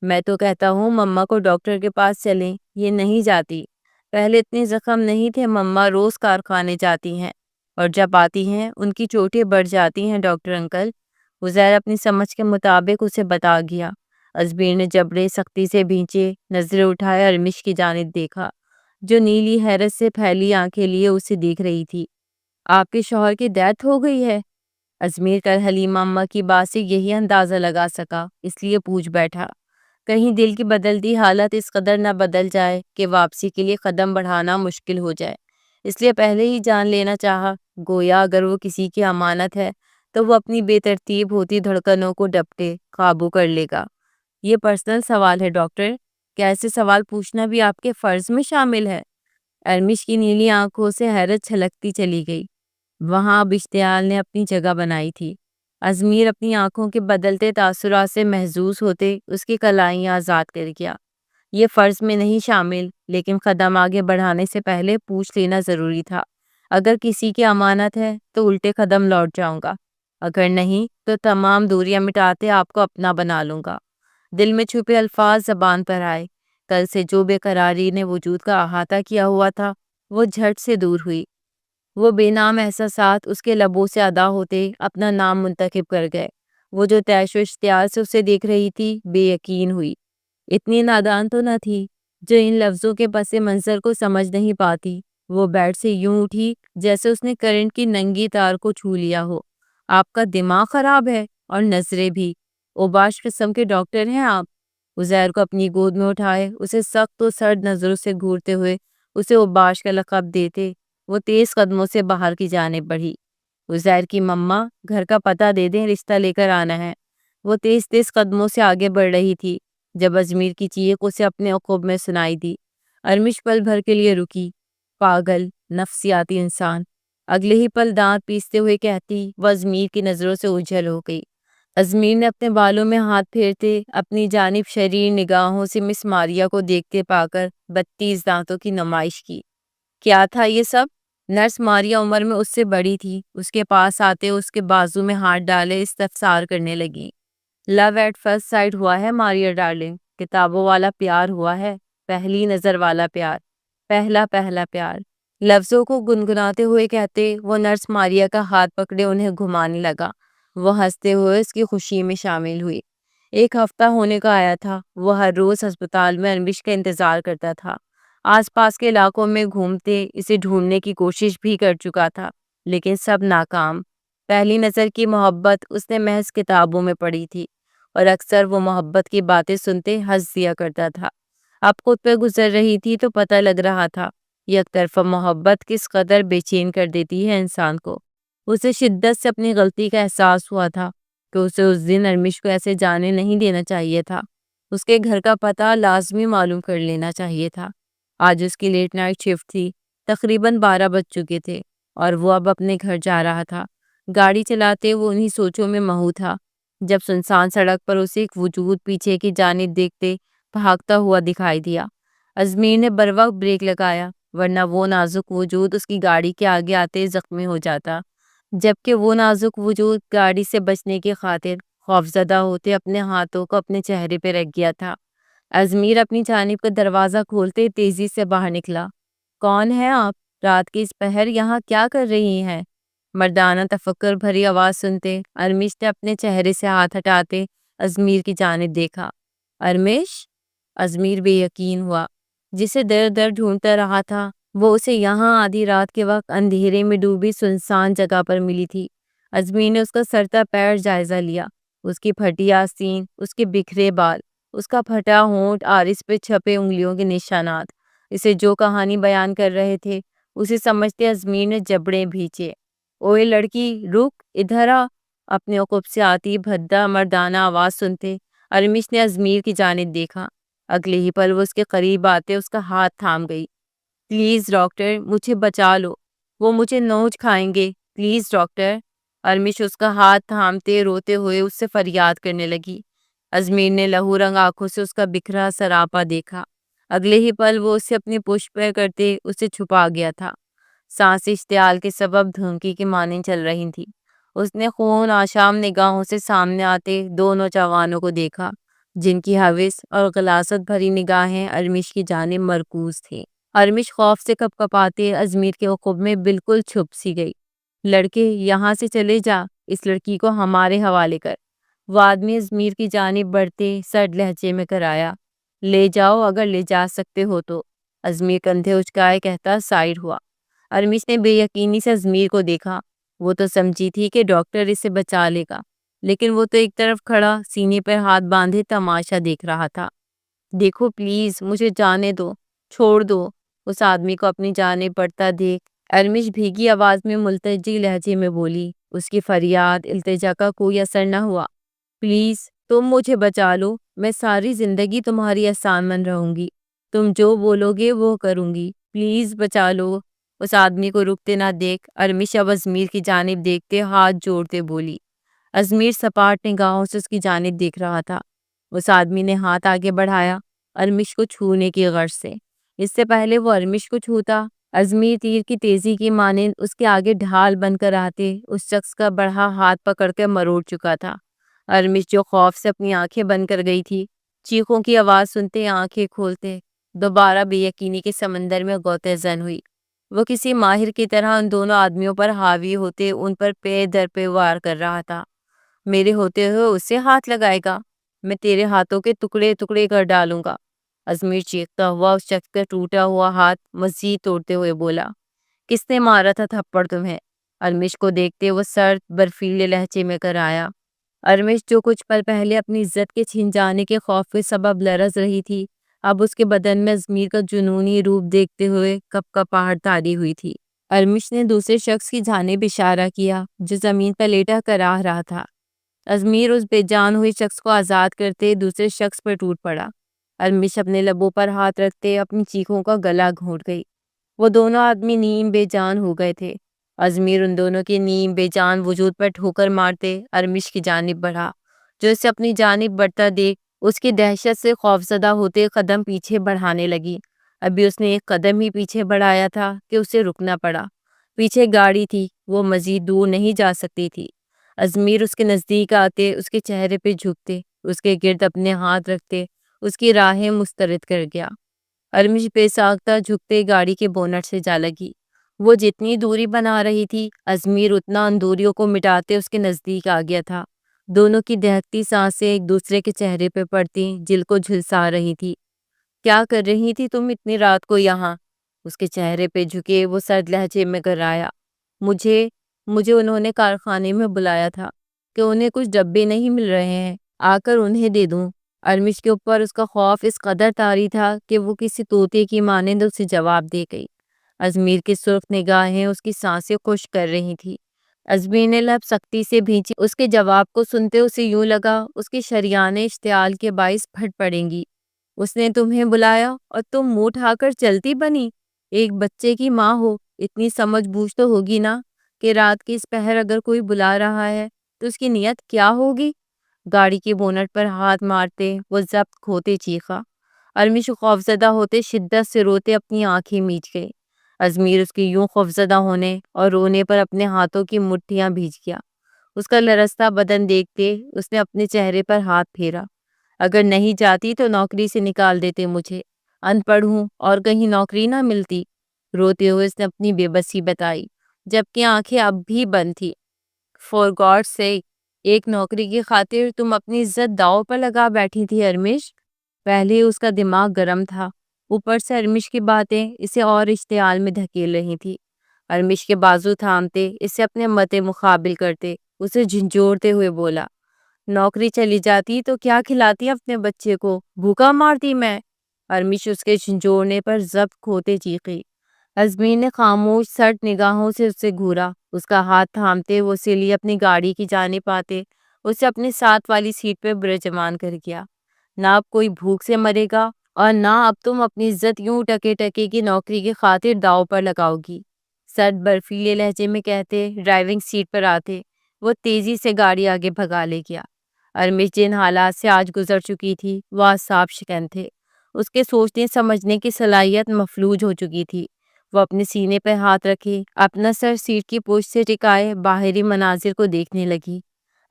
میں تو کہتا ہوں مما کو ڈاکٹر کے پاس چلیں، یہ نہیں جاتی۔ پہلے اتنے زخم نہیں تھے، مما روز کارخانے جاتی ہیں اور جب آتی ہیں ان کی چوٹیں بڑھ جاتی ہیں ڈاکٹر انکل۔ عزیر اپنی سمجھ کے مطابق اسے بتا گیا۔ ازمیر نے جبڑے سختی سے بھینچے، نظریں اٹھائے ارمش کی جانب دیکھا، جو نیلی حیرت سے پھیلی آنکھیں لیے اسے دیکھ رہی تھی۔ آپ کے شوہر کی ڈیتھ ہو گئی ہے؟ ازمیر کل حلیمہ اماں کی بات سے یہی اندازہ لگا سکا، اس لیے پوچھ بیٹھا۔ کہیں دل کی بدلتی حالت اس قدر نہ بدل جائے کہ واپسی کے لیے قدم بڑھانا مشکل ہو جائے، اس لیے پہلے ہی جان لینا چاہا۔ گویا اگر وہ کسی کی امانت ہے تو وہ اپنی بے ترتیب ہوتی دھڑکنوں کو ڈپٹے قابو کر لے گا۔ یہ پرسنل سوال ہے ڈاکٹر، کیا ایسے سوال پوچھنا بھی آپ کے فرض میں شامل ہے؟ ارمش کی نیلی آنکھوں سے حیرت چھلکتی چلی گئی۔ وہاں اب اشتعال نے اپنی جگہ بنائی تھی۔ ازمیر اپنی آنکھوں کے بدلتے تاثرات سے محظوظ ہوتے اس کی کلائیاں آزاد کر گیا۔ یہ فرض میں نہیں شامل، لیکن قدم آگے بڑھانے سے پہلے پوچھ لینا ضروری تھا۔ اگر کسی کی امانت ہے تو الٹے قدم لوٹ جاؤں گا، اگر نہیں تو تمام دوریاں مٹاتے آپ کو اپنا بنا لوں گا۔ دل میں چھپے الفاظ زبان پر آئے۔ کل سے جو بے قراری نے وجود کا احاطہ کیا ہوا تھا وہ جھٹ سے دور ہوئی۔ وہ بے نام احساسات اس کے لبوں سے ادا ہوتے اپنا نام منتخب کر گئے۔ وہ جو طیش و اشتعال سے اسے دیکھ رہی تھی بے یقین ہوئی۔ اتنی نادان تو نہ تھی جو ان لفظوں کے پس منظر کو سمجھ نہیں پاتی۔ وہ بیڈ سے یوں اٹھی جیسے اس نے کرنٹ کی ننگی تار کو چھو لیا ہو۔ آپ کا دماغ خراب ہے اور نظریں بھی، اوباش قسم کے ڈاکٹر ہیں آپ۔ عزیر کو اپنی گود میں اٹھائے اسے سخت و سرد نظروں سے گھورتے ہوئے اسے اوباش کا لقب دیتے وہ تیز قدموں سے باہر کی جانب بڑھی۔ عزیر کی مما، گھر کا پتہ دے دیں، رشتہ لے کر آنا ہے۔ وہ تیز تیز قدموں سے آگے بڑھ رہی تھی جب ازمیر کی چیخ اسے اپنے عقب میں سنائی دی۔ ارمش پل بھر کے لیے رکی۔ پاگل، نفسیاتی انسان، اگلے ہی پل دانت پیستے ہوئے کہتی، وہ ازمیر کی نظروں سے اوجھل ہو گئی۔ ازمیر نے اپنے بالوں میں ہاتھ پھیرتے اپنی جانب شریر نگاہوں سے مس ماریا کو دیکھتے پا کر 32 دانتوں کی نمائش کی۔ کیا تھا یہ سب؟ نرس ماریا عمر میں اس سے بڑی تھی، اس کے پاس آتے اس کے بازو میں ہاتھ ڈالے استفسار کرنے لگی۔ لو ایٹ فرسٹ سائٹ ہوا ہے ماریا ڈارلنگ، کتابوں والا پیار ہوا ہے، پہلی نظر والا پیار، پہلا پہلا پیار۔ لفظوں کو گنگناتے ہوئے کہتے وہ نرس ماریا کا ہاتھ پکڑے انہیں گھمانے لگا۔ وہ ہنستے ہوئے اس کی خوشی میں شامل ہوئی۔ 1 ہفتہ ہونے کا آیا تھا۔ وہ ہر روز ہسپتال میں ارمش کا انتظار کرتا تھا۔ آس پاس کے علاقوں میں گھومتے اسے ڈھونڈنے کی کوشش بھی کر چکا تھا، لیکن سب ناکام۔ پہلی نظر کی محبت اس نے محض کتابوں میں پڑھی تھی، اور اکثر وہ محبت کی باتیں سنتے ہنس دیا کرتا تھا۔ اب خود پہ گزر رہی تھی تو پتہ لگ رہا تھا یک طرفہ محبت کس قدر بے چین کر دیتی ہے انسان کو۔ اسے شدت سے اپنی غلطی کا احساس ہوا تھا کہ اسے اس دن ارمش کو ایسے جانے نہیں دینا چاہیے تھا۔ اس کے گھر کا پتہ لازمی معلوم کر لینا چاہیے تھا۔ آج اس کی لیٹ نائٹ شفٹ تھی، تقریباً 12 بج چکے تھے، اور وہ اب اپنے گھر جا رہا تھا۔ گاڑی چلاتے وہ انہی سوچوں میں مہو تھا جب سنسان سڑک پر اسے ایک وجود پیچھے کی جانب دیکھتے بھاگتا ہوا دکھائی دیا۔ ازمیر نے بروقت بریک لگایا، ورنہ وہ نازک وجود اس کی گاڑی کے آگے آتے زخمی ہو جاتا، جبکہ وہ نازک وجود گاڑی سے بچنے کی خاطر خوفزدہ ہوتے اپنے ہاتھوں کو اپنے چہرے پہ رکھ گیا تھا۔ ازمیر اپنی جانب کا دروازہ کھولتے تیزی سے باہر نکلا۔ کون ہے آپ؟ رات کے اس پہر یہاں کیا کر رہی ہیں؟ مردانہ تفکر بھری آواز سنتے ارمش نے اپنے چہرے سے ہاتھ ہٹاتے ازمیر کی جانب دیکھا۔ ارمش؟ ازمیر بے یقین ہوا۔ جسے در در ڈھونڈتا رہا تھا وہ اسے یہاں آدھی رات کے وقت اندھیرے میں ڈوبی سنسان جگہ پر ملی تھی۔ ازمیر نے اس کا سرتا پیر جائزہ لیا، اس کی پھٹی آستین، اس کے بکھرے بال، اس کا پھٹا ہونٹ اور اس پہ چھپے انگلیوں کے نشانات اسے جو کہانی بیان کر رہے تھے اسے سمجھتے ازمیر نے جبڑے بھیچے۔ اوئے لڑکی، رک، ادھر آ! اپنے عقب سے آتی بھدا مردانہ آواز سنتے ارمش نے ازمیر کی جانب دیکھا۔ اگلے ہی پل وہ اس کے قریب آتے اس کا ہاتھ تھام گئی۔ پلیز ڈاکٹر، مجھے بچا لو، وہ مجھے نوچ کھائیں گے، پلیز ڈاکٹر۔ ارمش اس کا ہاتھ تھامتے روتے ہوئے اس سے فریاد کرنے لگی۔ ازمیر نے لہو رنگ آنکھوں سے اس کا بکھرا سراپا دیکھا۔ اگلے ہی پل وہ اسے اپنی پشت پہ کرتے اسے چھپا گیا تھا۔ سانس اشتعال کے سبب دھمکی کی مانند چل رہی تھی۔ اس نے خون آشام نگاہوں سے سامنے آتے 2 نوجوانوں کو دیکھا جن کی ہوس اور غلاظت بھری نگاہیں ارمش کی جانب مرکوز تھیں۔ ارمش خوف سے کپ کپاتے ازمیر کے عقب میں بالکل چھپ سی گئی۔ لڑکے، یہاں سے چلے جا، اس لڑکی کو ہمارے حوالے کر۔ وہ آدمی ازمیر کی جانب بڑھتے سرد لہجے میں کرایا۔ لے جاؤ اگر لے جا سکتے ہو تو۔ ازمیر کندھے اچکائے کہتا سائڈ ہوا۔ ارمش نے بے یقینی سے ازمیر کو دیکھا۔ وہ تو سمجھی تھی کہ ڈاکٹر اسے بچا لے گا، لیکن وہ تو ایک طرف کھڑا سینے پر ہاتھ باندھے تماشا دیکھ رہا تھا۔ دیکھو پلیز، مجھے جانے دو، چھوڑ دو۔ اس آدمی کو اپنی جانب بڑھتا دیکھ ارمش بھیگی آواز میں ملتجی لہجے میں بولی۔ اس کی فریاد التجا کا کوئی اثر نہ ہوا۔ پلیز تم مجھے بچا لو، میں ساری زندگی تمہاری احسان مند رہوں گی، تم جو بولو گے وہ کروں گی، پلیز بچا لو۔ اس آدمی کو رکتے نہ دیکھ ارمش اب ازمیر کی جانب دیکھتے ہاتھ جوڑتے بولی۔ ازمیر سپاٹ نگاہوں سے اس کی جانب دیکھ رہا تھا۔ اس آدمی نے ہاتھ آگے بڑھایا ارمش کو چھونے کی غرض سے۔ اس سے پہلے وہ ارمش کو چھوتا، ازمیر تیر کی تیزی کی مانند اس کے آگے ڈھال بن کر آتے اس شخص کا بڑھا ہاتھ پکڑ کے مروڑ چکا تھا۔ ارمش جو خوف سے اپنی آنکھیں بند کر گئی تھی، چیخوں کی آواز سنتے آنکھیں کھولتے دوبارہ بے یقینی کے سمندر میں غوطہ زن ہوئی۔ وہ کسی ماہر کی طرح ان دونوں آدمیوں پر حاوی ہوتے ان پر پے در پے وار کر رہا تھا۔ میرے ہوتے ہوئے اسے ہاتھ لگائے گا، میں تیرے ہاتھوں کے ٹکڑے ٹکڑے کر ڈالوں گا۔ ازمیر چیختا ہوا اس شخص کا ٹوٹا ہوا ہاتھ مزید توڑتے ہوئے بولا۔ کس نے مارا تھا تھپڑ تمہیں؟ ارمش کو دیکھتے وہ سرد برفیلے لہجے میں کرایا۔ ارمش جو کچھ پل پہلے اپنی عزت کے چھن جانے کے خوف کے سبب لرز رہی تھی، اب اس کے بدن میں ازمیر کا جنونی روپ دیکھتے ہوئے کپ کپاہٹ تاری ہوئی تھی۔ ارمش نے دوسرے شخص کی جانب اشارہ کیا جو زمین پر لیٹا کراہ رہا تھا۔ ازمیر اس بے جان ہوئے شخص کو آزاد کرتے دوسرے شخص پر ٹوٹ پڑا۔ ارمش اپنے لبوں پر ہاتھ رکھتے اپنی چیخوں کا گلا گھونٹ گئی۔ وہ دونوں آدمی نیم بے جان ہو گئے تھے۔ ازمیر ان دونوں کے نیم بے جان وجود پر ٹھوکر مارتے ارمش کی جانب بڑھا، جو اسے اپنی جانب بڑھتا دیکھ اس کی دہشت سے خوفزدہ ہوتے قدم پیچھے بڑھانے لگی۔ ابھی اس نے ایک قدم ہی پیچھے بڑھایا تھا کہ اسے رکنا پڑا۔ پیچھے گاڑی تھی، وہ مزید دور نہیں جا سکتی تھی۔ ازمیر اس کے نزدیک آتے اس کے چہرے پہ جھکتے، اس کے گرد اپنے ہاتھ رکھتے اس کی راہیں مسترد کر گیا۔ ارمش بے ساختہ جھکتے گاڑی کے بونٹ سے جا لگی۔ وہ جتنی دوری بنا رہی تھی ازمیر اتنا ان دوریوں کو مٹاتے اس کے نزدیک آ گیا تھا۔ دونوں کی دہکتی سانسیں ایک دوسرے کے چہرے پہ پڑتی دل کو جھلسا رہی تھی۔ کیا کر رہی تھی تم اتنی رات کو یہاں؟ اس کے چہرے پہ جھکے وہ سرد لہجے میں کرایا۔ مجھے انہوں نے کارخانے میں بلایا تھا کہ انہیں کچھ ڈبے نہیں مل رہے ہیں، آ کر انہیں دے دوں۔ ارمش کے اوپر اس کا خوف اس قدر طاری تھا کہ وہ کسی طوطے کی مانند اسے جواب دے گئی۔ ازمیر کی سرخ نگاہیں اس کی سانسیں خشک کر رہی تھی۔ ازمیر نے لب سختی سے بھینچی۔ اس کے جواب کو سنتے اسے یوں لگا اس کی شریانیں اشتعال کے باعث پھٹ پڑیں گی۔ اس نے تمہیں بلایا اور تم منہ اٹھا کر چلتی بنی؟ ایک بچے کی ماں ہو، اتنی سمجھ بوجھ تو ہوگی نا کہ رات کی اس پہر اگر کوئی بلا رہا ہے تو اس کی نیت کیا ہوگی؟ گاڑی کے بونٹ پر ہاتھ مارتے وہ ضبط کھوتے چیخا۔ ارمش خوفزدہ ہوتے شدت سے روتے اپنی آنکھیں میچ گئی۔ ازمیر اس کے یوں خوفزدہ ہونے اور رونے پر اپنے ہاتھوں کی مٹھیاں بھیج گیا۔ اس کا لرزتا بدن دیکھتے اس نے اپنے چہرے پر ہاتھ پھیرا۔ اگر نہیں جاتی تو نوکری سے نکال دیتے مجھے، ان پڑھ ہوں اور کہیں نوکری نہ ملتی۔ روتے ہوئے اس نے اپنی بے بسی بتائی جبکہ آنکھیں اب بھی بند تھی۔ فور گاڈ سیک، ایک نوکری کی خاطر تم اپنی عزت داؤ پر لگا بیٹھی تھی ارمش؟ پہلے اس کا دماغ گرم تھا، اوپر سے ارمش کی باتیں اسے اور اشتعال میں دھکیل رہی تھی۔ ارمش کے بازو تھامتے اسے اپنے مت مقابل کرتے اسے جھنجھوڑتے ہوئے بولا، نوکری چلی جاتی تو کیا کھلاتی اپنے بچے کو؟ بھوکا مارتی میں؟ ارمش اس کے جھنجھوڑنے پر ضبط کھوتے چیخی۔ ازمیر نے خاموش سرد نگاہوں سے اسے گھورا۔ اس کا ہاتھ تھامتے وہ اسے لیے اپنی گاڑی کی جانب آتے اسے اپنے ساتھ والی سیٹ پہ برجمان کر گیا۔ نہ اب کوئی بھوک سے مرے گا اور نہ اب تم اپنی عزت یوں ٹکے ٹکے کی نوکری کی خاطر داؤ پر لگاؤ گی۔ سرد برفیلے لہجے میں کہتے ڈرائیونگ سیٹ پر آتے وہ تیزی سے گاڑی آگے بھگا لے گیا۔ ارمش جن حالات سے آج گزر چکی تھی وہ اعصاب شکن تھے۔ اس کے سوچنے سمجھنے کی صلاحیت مفلوج ہو چکی تھی۔ وہ اپنے سینے پہ ہاتھ رکھے اپنا سر سیٹ کی پشت سے ٹکائے باہری مناظر کو دیکھنے لگی۔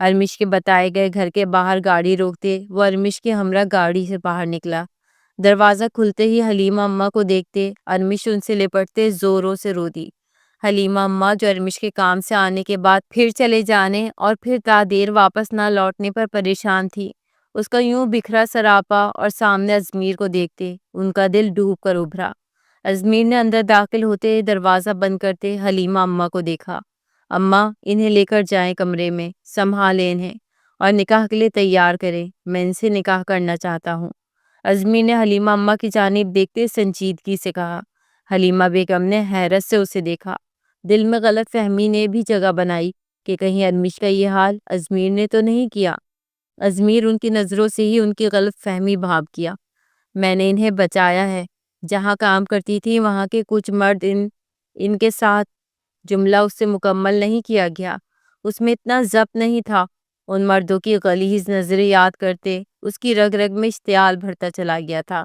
ارمش کے بتائے گئے گھر کے باہر گاڑی روکتے وہ ارمش کے ہمراہ گاڑی سے باہر نکلا۔ دروازہ کھلتے ہی حلیمہ اماں کو دیکھتے ارمش ان سے لپٹتے زوروں سے رو دی۔ حلیمہ اماں جو ارمش کے کام سے آنے کے بعد پھر چلے جانے اور پھر تا دیر واپس نہ لوٹنے پر پریشان تھی، اس کا یوں بکھرا سراپا اور سامنے ازمیر کو دیکھتے ان کا دل ڈوب کر ابھرا۔ ازمیر نے اندر داخل ہوتے دروازہ بند کرتے حلیمہ اماں کو دیکھا۔ اماں، انہیں لے کر جائیں کمرے میں، سنبھالیں انہیں اور نکاح کے لیے تیار کریں، میں ان سے نکاح کرنا چاہتا ہوں۔ ازمیر نے حلیمہ اماں کی جانب دیکھتے سنجیدگی سے کہا۔ حلیمہ بیگم نے حیرت سے اسے دیکھا۔ دل میں غلط فہمی نے بھی جگہ بنائی کہ کہیں ارمش کا یہ حال ازمیر نے تو نہیں کیا۔ ازمیر ان کی نظروں سے ہی ان کی غلط فہمی بھاپ کیا۔ میں نے انہیں بچایا ہے، جہاں کام کرتی تھی وہاں کے کچھ مرد ان کے ساتھ، جملہ اس سے مکمل نہیں کیا گیا، اس میں اتنا ضبط نہیں تھا۔ ان مردوں کی غلیظ نظریں یاد کرتے اس کی رگ رگ میں اشتعال بھرتا چلا گیا تھا۔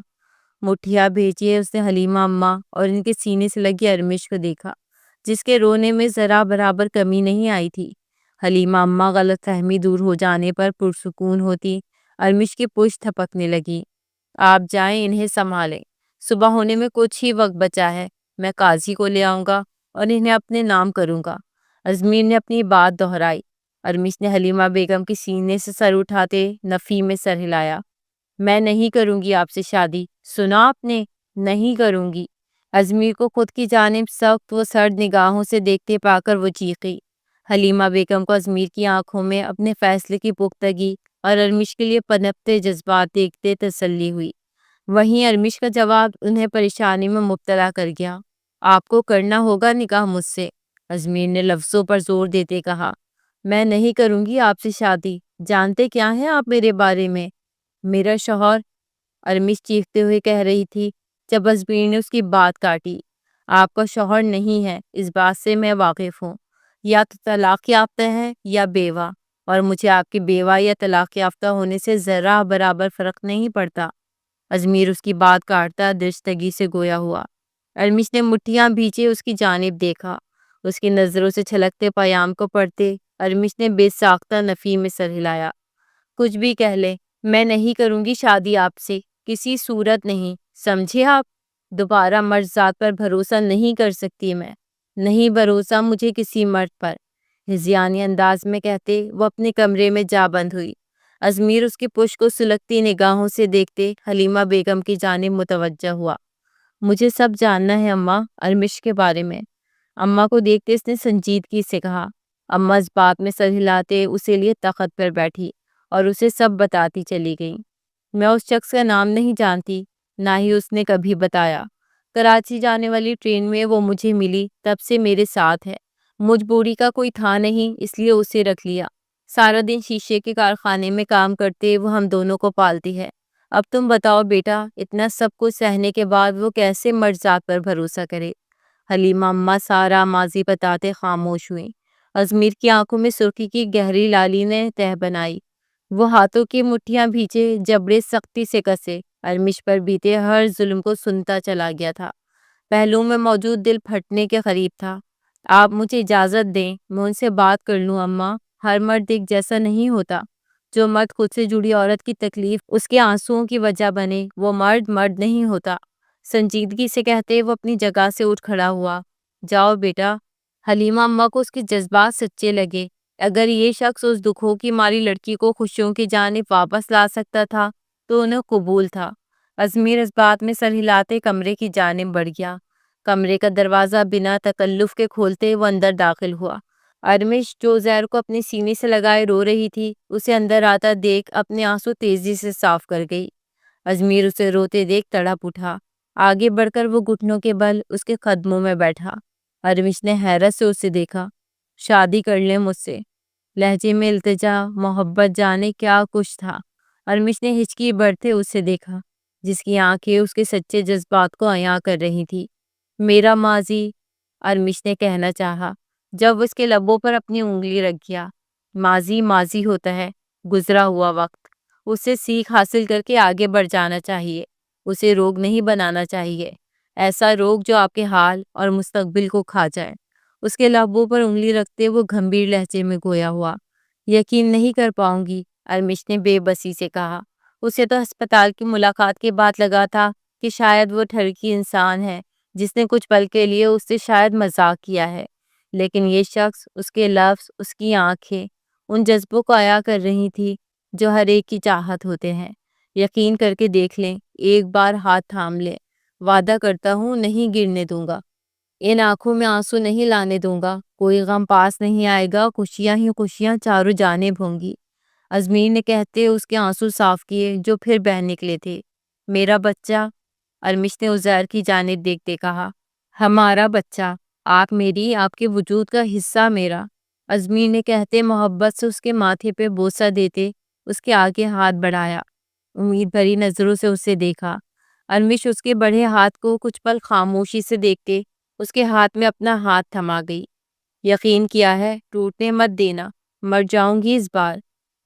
مٹھیاں بھیجیے اس نے حلیمہ اماں اور ان کے سینے سے لگی ارمش کو دیکھا جس کے رونے میں ذرا برابر کمی نہیں آئی تھی۔ حلیمہ اماں غلط فہمی دور ہو جانے پر پرسکون ہوتی ارمش کی پشت تھپکنے لگی۔ آپ جائیں، انہیں سنبھالیں، صبح ہونے میں کچھ ہی وقت بچا ہے، میں قاضی کو لے آؤں گا اور انہیں اپنے نام کروں گا۔ ازمیر نے اپنی بات دہرائی۔ ارمش نے حلیمہ بیگم کی سینے سے سر اٹھاتے نفی میں سر ہلایا۔ میں نہیں کروں گی آپ سے شادی، سنا آپ نے؟ نہیں کروں گی۔ ازمیر کو خود کی جانب سخت و سرد نگاہوں سے دیکھتے پا کر وہ چیخی۔ حلیمہ بیگم کو ازمیر کی آنکھوں میں اپنے فیصلے کی پختگی اور ارمش کے لیے پنپتے جذبات دیکھتے تسلی ہوئی۔ وہیں ارمش کا جواب انہیں پریشانی میں مبتلا کر گیا۔ آپ کو کرنا ہوگا نکاح مجھ سے، ازمیر نے لفظوں پر زور دیتے کہا۔ میں نہیں کروں گی آپ سے شادی، جانتے کیا ہیں آپ میرے بارے میں؟ میرا شوہر، ارمش چیختے ہوئے کہہ رہی تھی جب ازمیر نے اس کی بات کاٹی۔ آپ کا شوہر نہیں ہے، اس بات سے میں واقف ہوں، یا تو طلاق یافتہ ہے یا بیوہ، اور مجھے آپ کی بیوہ یا طلاق یافتہ ہونے سے ذرا برابر فرق نہیں پڑتا۔ ازمیر اس کی بات کاٹتا درستگی سے گویا ہوا۔ ارمش نے مٹھیاں بھیجے اس کی جانب دیکھا، اس کی نظروں سے چھلکتے پیام کو پڑھتے ارمش نے بے ساختہ نفی میں سر ہلایا۔ کچھ بھی کہہ لے، میں نہیں کروں گی شادی آپ سے، کسی صورت نہیں، سمجھے آپ؟ دوبارہ مرد ذات پر بھروسہ نہیں کر سکتی میں، نہیں بھروسہ مجھے کسی مرد پر، ہذیانی انداز میں کہتے وہ اپنے کمرے میں جا بند ہوئی۔ ازمیر اس کی پشت کو سلگتی نگاہوں سے دیکھتے حلیمہ بیگم کی جانب متوجہ ہوا۔ مجھے سب جاننا ہے اماں، ارمش کے بارے میں۔ اماں کو دیکھتے اس نے سنجیدگی سے کہا۔ اماں اس بات میں سر ہلاتے اسے لیے تخت پر بیٹھی اور اسے سب بتاتی چلی گئیں۔ میں اس شخص کا نام نہیں جانتی، نہ ہی اس نے کبھی بتایا۔ کراچی جانے والی ٹرین میں وہ مجھے ملی، تب سے میرے ساتھ ہے۔ مجبوری کا کوئی تھا نہیں، اس لیے اسے رکھ لیا۔ سارا دن شیشے کے کارخانے میں کام کرتے وہ ہم دونوں کو پالتی ہے۔ اب تم بتاؤ بیٹا، اتنا سب کچھ سہنے کے بعد وہ کیسے مرد ذات پر بھروسہ کرے؟ حلیمہ اماں سارا ماضی بتاتے خاموش ہوئیں۔ ازمیر کی آنکھوں میں سرخی کی گہری لالی نے تہ بنائی۔ وہ ہاتھوں کی مٹھیاں بھیجے، جبڑے سختی سے کسے، ارمش پر بیتے ہر ظلم کو سنتا چلا گیا تھا۔ پہلو میں موجود دل پھٹنے کے قریب تھا۔ آپ مجھے اجازت دیں، میں ان سے بات کر لوں اماں۔ ہر مرد ایک جیسا نہیں ہوتا۔ جو مرد خود سے جڑی عورت کی تکلیف اس کے آنسوؤں کی وجہ بنے، وہ مرد نہیں ہوتا۔ سنجیدگی سے کہتے وہ اپنی جگہ سے اٹھ کھڑا ہوا۔ جاؤ بیٹا۔ حلیمہ اماں کو اس کے جذبات سچے لگے۔ اگر یہ شخص اس دکھوں کی ماری لڑکی کو خوشیوں کی جانب واپس لا سکتا تھا تو انہیں قبول تھا۔ ازمیر اس بات میں سر ہلاتے کمرے کی جانب بڑھ گیا۔ کمرے کا دروازہ بنا تکلف کے کھولتے وہ اندر داخل ہوا۔ ارمش جو زہر کو اپنے سینے سے لگائے رو رہی تھی، اسے اندر آتا دیکھ اپنے آنسو تیزی سے صاف کر گئی۔ ازمیر اسے روتے دیکھ تڑپ اٹھا۔ آگے بڑھ کر وہ گھٹنوں کے بل اس کے قدموں میں بیٹھا۔ ارمش نے حیرت سے اسے دیکھا۔ شادی کر لیں مجھ سے، لہجے میں التجا، محبت، جانے کیا کچھ تھا۔ ارمش نے ہچکی بڑھتے اسے دیکھا، جس کی آنکھیں اس کے سچے جذبات کو عیاں کر رہی تھی۔ میرا ماضی، ارمش نے کہنا چاہا، جب اس کے لبوں پر اپنی انگلی رکھ گیا۔ ماضی ماضی ہوتا ہے، گزرا ہوا وقت۔ اسے سیکھ حاصل کر کے آگے بڑھ جانا چاہیے، اسے روگ نہیں بنانا چاہیے، ایسا روگ جو آپ کے حال اور مستقبل کو کھا جائے۔ اس کے لبوں پر انگلی رکھتے وہ گھمبیر لہجے میں گویا ہوا۔ یقین نہیں کر پاؤں گی، ارمش نے بے بسی سے کہا۔ اسے تو ہسپتال کی ملاقات کے بعد لگا تھا کہ شاید وہ ٹھرکی انسان ہے جس نے کچھ پل کے لیے اس سے شاید مذاق کیا ہے، لیکن یہ شخص، اس کے لفظ، اس کی آنکھیں ان جذبوں کو عیاں کر رہی تھی جو ہر ایک کی چاہت ہوتے ہیں۔ یقین کر کے دیکھ لیں، ایک بار ہاتھ تھام لیں، وعدہ کرتا ہوں نہیں گرنے دوں گا، ان آنکھوں میں آنسو نہیں لانے دوں گا، کوئی غم پاس نہیں آئے گا، خوشیاں ہی خوشیاں چاروں جانب ہوں گی۔ ازمیر نے کہتے اس کے آنسو صاف کیے جو پھر بہہ نکلے تھے۔ میرا بچہ، ارمش نے عزیر کی جانب دیکھتے کہا۔ ہمارا بچہ، آپ میری، آپ کے وجود کا حصہ میرا، ازمیر نے کہتے محبت سے اس کے ماتھے پہ بوسہ دیتے اس کے آگے ہاتھ بڑھایا۔ امید بھری نظروں سے اسے دیکھا۔ ارمش اس کے بڑھے ہاتھ کو کچھ پل خاموشی سے دیکھتے اس کے ہاتھ میں اپنا ہاتھ تھما گئی۔ یقین کیا ہے، ٹوٹنے مت دینا، مر جاؤں گی اس بار۔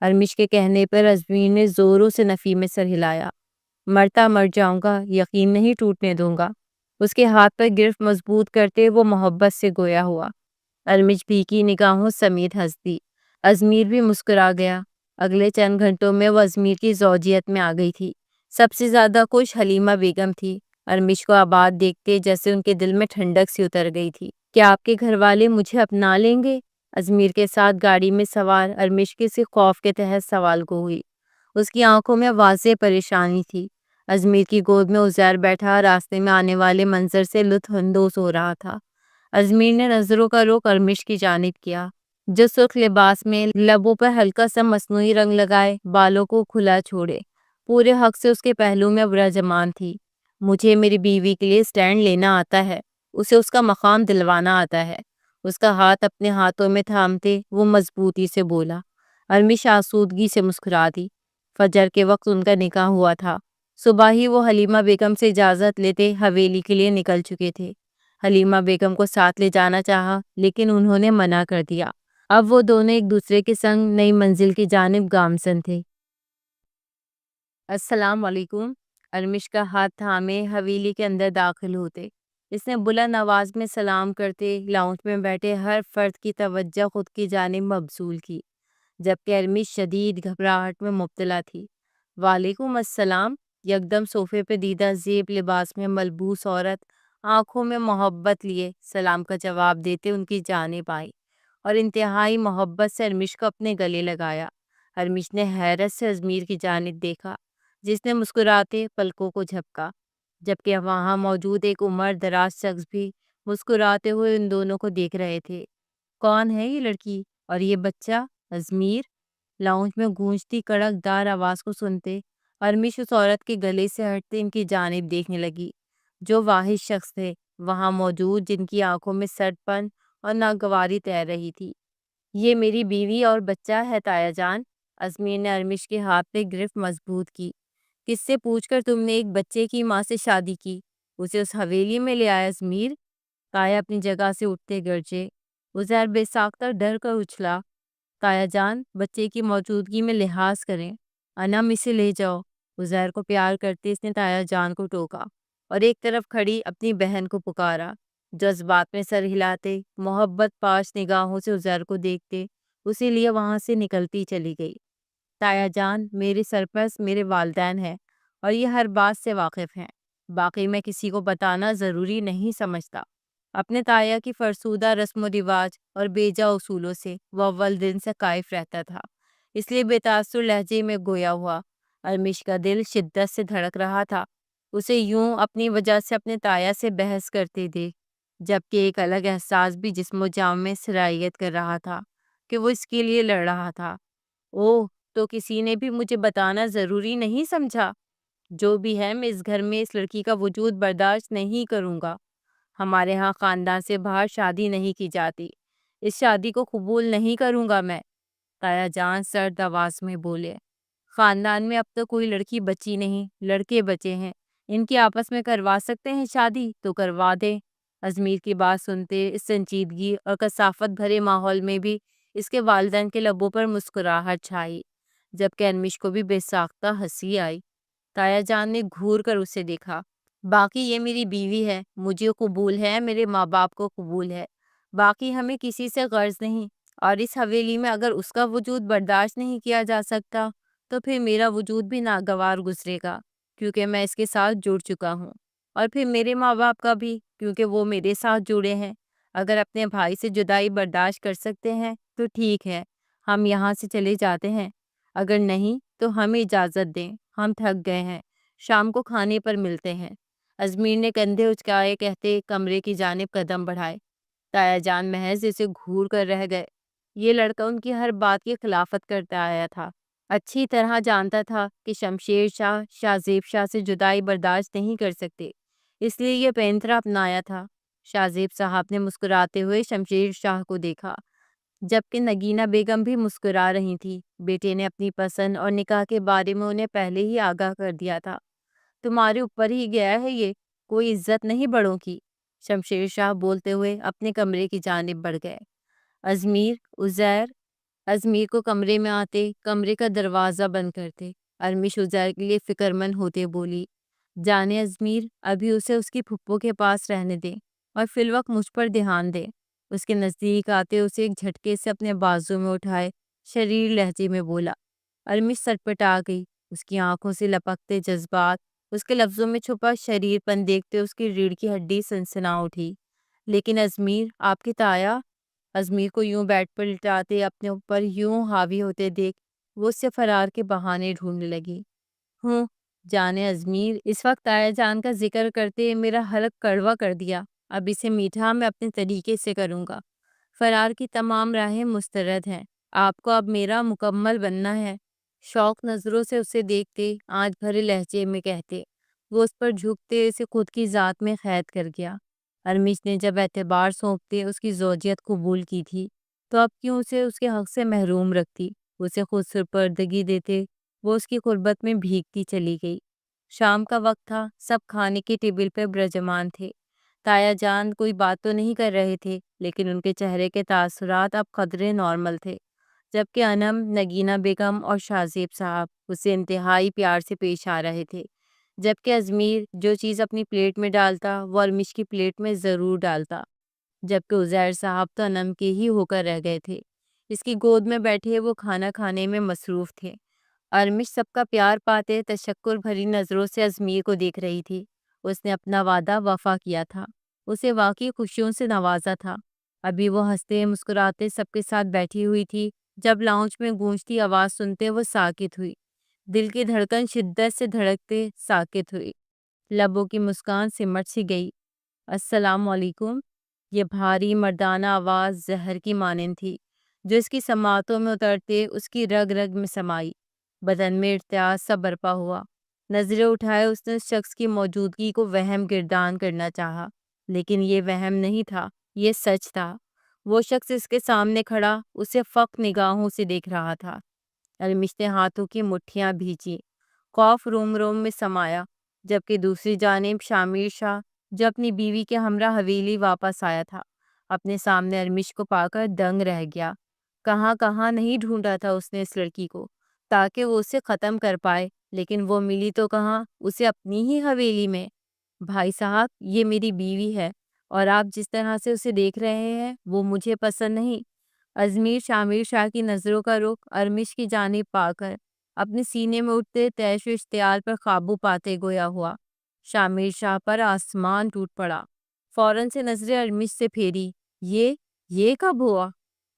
ارمش کے کہنے پر ازمیر نے زوروں سے نفی میں سر ہلایا۔ مرتا مر جاؤں گا، یقین نہیں ٹوٹنے دوں گا۔ اس کے ہاتھ پر گرفت مضبوط کرتے وہ محبت سے گویا ہوا۔ ارمش بھیگی نگاہوں سمیت ہنس دی۔ ازمیر بھی مسکرا گیا۔ اگلے چند گھنٹوں میں وہ ازمیر کی زوجیت میں آ گئی تھی۔ سب سے زیادہ خوش حلیمہ بیگم تھی۔ ارمش کو آباد دیکھتے جیسے ان کے دل میں ٹھنڈک سی اتر گئی تھی۔ کیا آپ کے گھر والے مجھے اپنا لیں گے؟ ازمیر کے ساتھ گاڑی میں سوار ارمش کسی خوف کے تحت سوال کو ہوئی۔ اس کی آنکھوں میں واضح پریشانی تھی۔ ازمیر کی گود میں عزیر بیٹھا راستے میں آنے والے منظر سے لطف اندوز ہو رہا تھا۔ ازمیر نے نظروں کا رخ ارمش کی جانب کیا، جو سرخ لباس میں لبوں پر ہلکا سا مصنوعی رنگ لگائے بالوں کو کھلا چھوڑے پورے حق سے اس کے پہلو میں ابراجمان تھی۔ مجھے میری بیوی کے لیے سٹینڈ لینا آتا ہے، اسے اس کا مقام دلوانا آتا ہے۔ اس کا ہاتھ اپنے ہاتھوں میں تھامتے وہ مضبوطی سے بولا۔ ارمش آسودگی سے مسکرا دی۔ فجر کے وقت ان کا نکاح ہوا تھا۔ صبح ہی وہ حلیمہ بیگم سے اجازت لیتے حویلی کے لیے نکل چکے تھے۔ حلیمہ بیگم کو ساتھ لے جانا چاہا لیکن انہوں نے منع کر دیا۔ اب وہ دونوں ایک دوسرے کے سنگ نئی منزل کی جانب گامزن تھے۔ السلام علیکم۔ ارمش کا ہاتھ تھامے حویلی کے اندر داخل ہوتے اس نے بلند آواز میں سلام کرتے لاؤنج میں بیٹھے ہر فرد کی توجہ خود کی جانب مبذول کی، جبکہ ارمش شدید گھبراہٹ میں مبتلا تھی۔ وعلیکم السلام۔ یکدم صوفے پہ دیدہ زیب لباس میں ملبوس عورت آنکھوں میں محبت لیے سلام کا جواب دیتے ان کی جانب آئی اور انتہائی محبت سے ارمش کو اپنے گلے لگایا۔ ارمش نے حیرت سے ازمیر کی جانب دیکھا جس نے مسکراتے پلکوں کو جھپکا، جبکہ وہاں موجود ایک عمر دراز شخص بھی مسکراتے ہوئے ان دونوں کو دیکھ رہے تھے۔ کون ہے یہ لڑکی اور یہ بچہ؟ ازمیر؟ لاؤنج میں گونجتی کڑک دار آواز کو سنتے ارمش اس عورت کے گلے سے ہٹتے ان کی جانب دیکھنے لگی۔ جو واحد شخص تھے وہاں موجود جن کی آنکھوں میں سرد پن اور ناگواری تیر رہی تھی۔ یہ میری بیوی اور بچہ ہے تایا جان۔ ازمیر نے ارمش کے ہاتھ پہ گرفت مضبوط کی۔ کس سے پوچھ کر تم نے ایک بچے کی ماں سے شادی کی؟ اسے اس حویلی میں لے آیا ازمیر؟ تایا اپنی جگہ سے اٹھتے گرجے۔ عزیر بے ساختہ ڈر کر اچھلا۔ تایا جان، بچے کی موجودگی میں لحاظ کریں، انم اسے لے جاؤ۔ عزیر کو پیار کرتے اس نے تایا جان کو ٹوکا اور ایک طرف کھڑی اپنی بہن کو پکارا۔ جذبات میں سر ہلاتے محبت پاش نگاہوں سے عزیر کو دیکھتے اسی لیے وہاں سے نکلتی چلی گئی۔ تایا جان، میرے سرپرست میرے والدین ہیں اور یہ ہر بات سے واقف ہیں، باقی میں کسی کو بتانا ضروری نہیں سمجھتا۔ اپنے تایا کی فرسودہ رسم و رواج اور بیجا اصولوں سے وہ اول دن سے قائف رہتا تھا، اس لیے بے تاثر لہجے میں گویا ہوا۔ ارمش کا دل شدت سے دھڑک رہا تھا، اسے یوں اپنی وجہ سے اپنے تایا سے بحث کرتے دیکھ، جبکہ ایک الگ احساس بھی جسم و جان میں سرایت کر رہا تھا کہ وہ اس کے لیے لڑ رہا تھا۔ اوہ، تو کسی نے بھی مجھے بتانا ضروری نہیں سمجھا؟ جو بھی ہے، میں اس گھر میں اس لڑکی کا وجود برداشت نہیں کروں گا۔ ہمارے ہاں خاندان سے باہر شادی نہیں کی جاتی، اس شادی کو قبول نہیں کروں گا میں۔ تایا جان سرد آواز میں بولے۔ خاندان میں اب تک کوئی لڑکی بچی نہیں، لڑکے بچے ہیں، ان کی آپس میں کروا سکتے ہیں شادی تو کروا دیں۔ ازمیر کی بات سنتے اس سنجیدگی اور کثافت بھرے ماحول میں بھی اس کے والدین کے لبوں پر مسکراہٹ چھائی، جبکہ ارمش کو بھی بے ساختہ ہنسی آئی۔ تایا جان نے گھور کر اسے دیکھا۔ باقی یہ میری بیوی ہے، مجھے قبول ہے، میرے ماں باپ کو قبول ہے، باقی ہمیں کسی سے غرض نہیں، اور اس حویلی میں اگر اس کا وجود برداشت نہیں کیا جا سکتا تو پھر میرا وجود بھی ناگوار گزرے گا کیونکہ میں اس کے ساتھ جڑ چکا ہوں، اور پھر میرے ماں باپ کا بھی کیونکہ وہ میرے ساتھ جڑے ہیں۔ اگر اپنے بھائی سے جدائی برداشت کر سکتے ہیں تو ٹھیک ہے، ہم یہاں سے چلے جاتے ہیں، اگر نہیں تو ہمیں اجازت دیں، ہم تھک گئے ہیں، شام کو کھانے پر ملتے ہیں۔ ازمیر نے کندھے اچکائے کہتے کمرے کی جانب قدم بڑھائے۔ تایا جان محض اسے گھور کر رہ گئے۔ یہ لڑکا ان کی ہر بات کی خلافت کرتا آیا تھا، اچھی طرح جانتا تھا کہ شمشیر شاہ شاہ زیب شاہ سے جدائی برداشت نہیں کر سکتے، اس لیے یہ پینترا اپنایا تھا۔ شاہ زیب صاحب نے مسکراتے ہوئے شمشیر شاہ کو دیکھا، جبکہ نگینہ بیگم بھی مسکرا رہی تھی۔ بیٹے نے اپنی پسند اور نکاح کے بارے میں انہیں پہلے ہی آگاہ کر دیا تھا۔ تمہارے اوپر ہی گیا ہے یہ، کوئی عزت نہیں بڑوں کی۔ شمشیر شاہ بولتے ہوئے اپنے کمرے کی جانب بڑھ گئے۔ ازمیر، عزیر۔ ازمیر کو کمرے میں آتے کمرے کا دروازہ بند کرتے ارمش عزیر کے لیے فکر مند ہوتے بولی، جانے ازمیر، ابھی اسے اس کی پھپھو کے پاس رہنے دیں اور فی الوقت مجھ پر دھیان دیں۔ اس کے نزدیک آتے اسے ایک جھٹکے سے اپنے بازو میں اٹھائے شریر لہجے میں بولا۔ ارمش سٹپٹا گئی، اس کی آنکھوں سے لپکتے جذبات، اس کے لفظوں میں چھپا شریر پن دیکھتے اس کی ریڑھ کی ہڈی سنسنا اٹھی۔ لیکن ازمیر، آپ کی تایا؟ ازمیر کو یوں بیڈ پر لٹاتے اپنے اوپر یوں حاوی ہوتے دیکھ وہ اس سے فرار کے بہانے ڈھونڈنے لگی۔ ہوں، جانے ازمیر، اس وقت تایا جان کا ذکر کرتے میرا حلق کڑوا کر دیا، اب اسے میٹھا میں اپنے طریقے سے کروں گا۔ فرار کی تمام راہیں مسترد ہیں، آپ کو اب میرا مکمل بننا ہے۔ شوق نظروں سے اسے دیکھتے آنچ بھرے لہجے میں کہتے وہ اس پر جھکتے اسے خود کی ذات میں قید کر گیا۔ ارمش نے جب اعتبار سونپتے اس کی زوجیت قبول کی تھی تو اب کیوں اسے اس کے حق سے محروم رکھتی، اسے خود سپردگی دیتے وہ اس کی قربت میں بھیگتی چلی گئی۔ شام کا وقت تھا، سب کھانے کے ٹیبل پہ برجمان تھے۔ تایا جان کوئی بات تو نہیں کر رہے تھے لیکن ان کے چہرے کے تاثرات اب قدرے نارمل تھے، جبکہ انم، نگینہ بیگم اور شاہزیب صاحب اسے انتہائی پیار سے پیش آ رہے تھے، جبکہ ازمیر جو چیز اپنی پلیٹ میں ڈالتا وہ ارمش کی پلیٹ میں ضرور ڈالتا، جبکہ عزیر صاحب تو انم کے ہی ہو کر رہ گئے تھے، اس کی گود میں بیٹھے وہ کھانا کھانے میں مصروف تھے۔ ارمش سب کا پیار پاتے تشکر بھری نظروں سے ازمیر کو دیکھ رہی تھی۔ اس نے اپنا وعدہ وفا کیا تھا، اسے واقعی خوشیوں سے نوازا تھا۔ ابھی وہ ہنستے مسکراتے سب کے ساتھ بیٹھی ہوئی تھی جب لاؤنج میں گونجتی آواز سنتے وہ ساکت ہوئی، دل کی دھڑکن شدت سے دھڑکتے ساکت ہوئی، لبوں کی مسکان سمٹ سی گئی۔ السلام علیکم۔ یہ بھاری مردانہ آواز زہر کی مانند تھی جو اس کی سماعتوں میں اترتے اس کی رگ رگ میں سمائی، بدن میں ارتعاش سا برپا ہوا۔ نظریں اٹھائے اس نے اس شخص کی موجودگی کو وہم گردان کرنا چاہا، لیکن یہ وہم نہیں تھا، یہ سچ تھا۔ وہ شخص اس کے سامنے کھڑا اسے فقط نگاہوں سے دیکھ رہا تھا۔ ارمش نے ہاتھوں کی مٹھیاں بھیجی، خوف روم روم میں سمایا، جبکہ دوسری جانب شامیر شاہ جو اپنی بیوی کے ہمراہ حویلی واپس آیا تھا، اپنے سامنے ارمش کو پا کر دنگ رہ گیا۔ کہاں کہاں نہیں ڈھونڈا تھا اس نے اس لڑکی کو تاکہ وہ اسے ختم کر پائے، لیکن وہ ملی تو کہاں، اسے اپنی ہی حویلی میں۔ بھائی صاحب، یہ میری بیوی ہے اور آپ جس طرح سے اسے دیکھ رہے ہیں وہ مجھے پسند نہیں۔ ازمیر شامیر شاہ کی نظروں کا رخ ارمش کی جانب پا کر اپنے سینے میں اٹھتے تیش و اشتعال پر قابو پاتے گویا ہوا۔ شامیر شاہ پر آسمان ٹوٹ پڑا، فوراً سے نظریں ارمش سے پھیری۔ یہ کب ہوا؟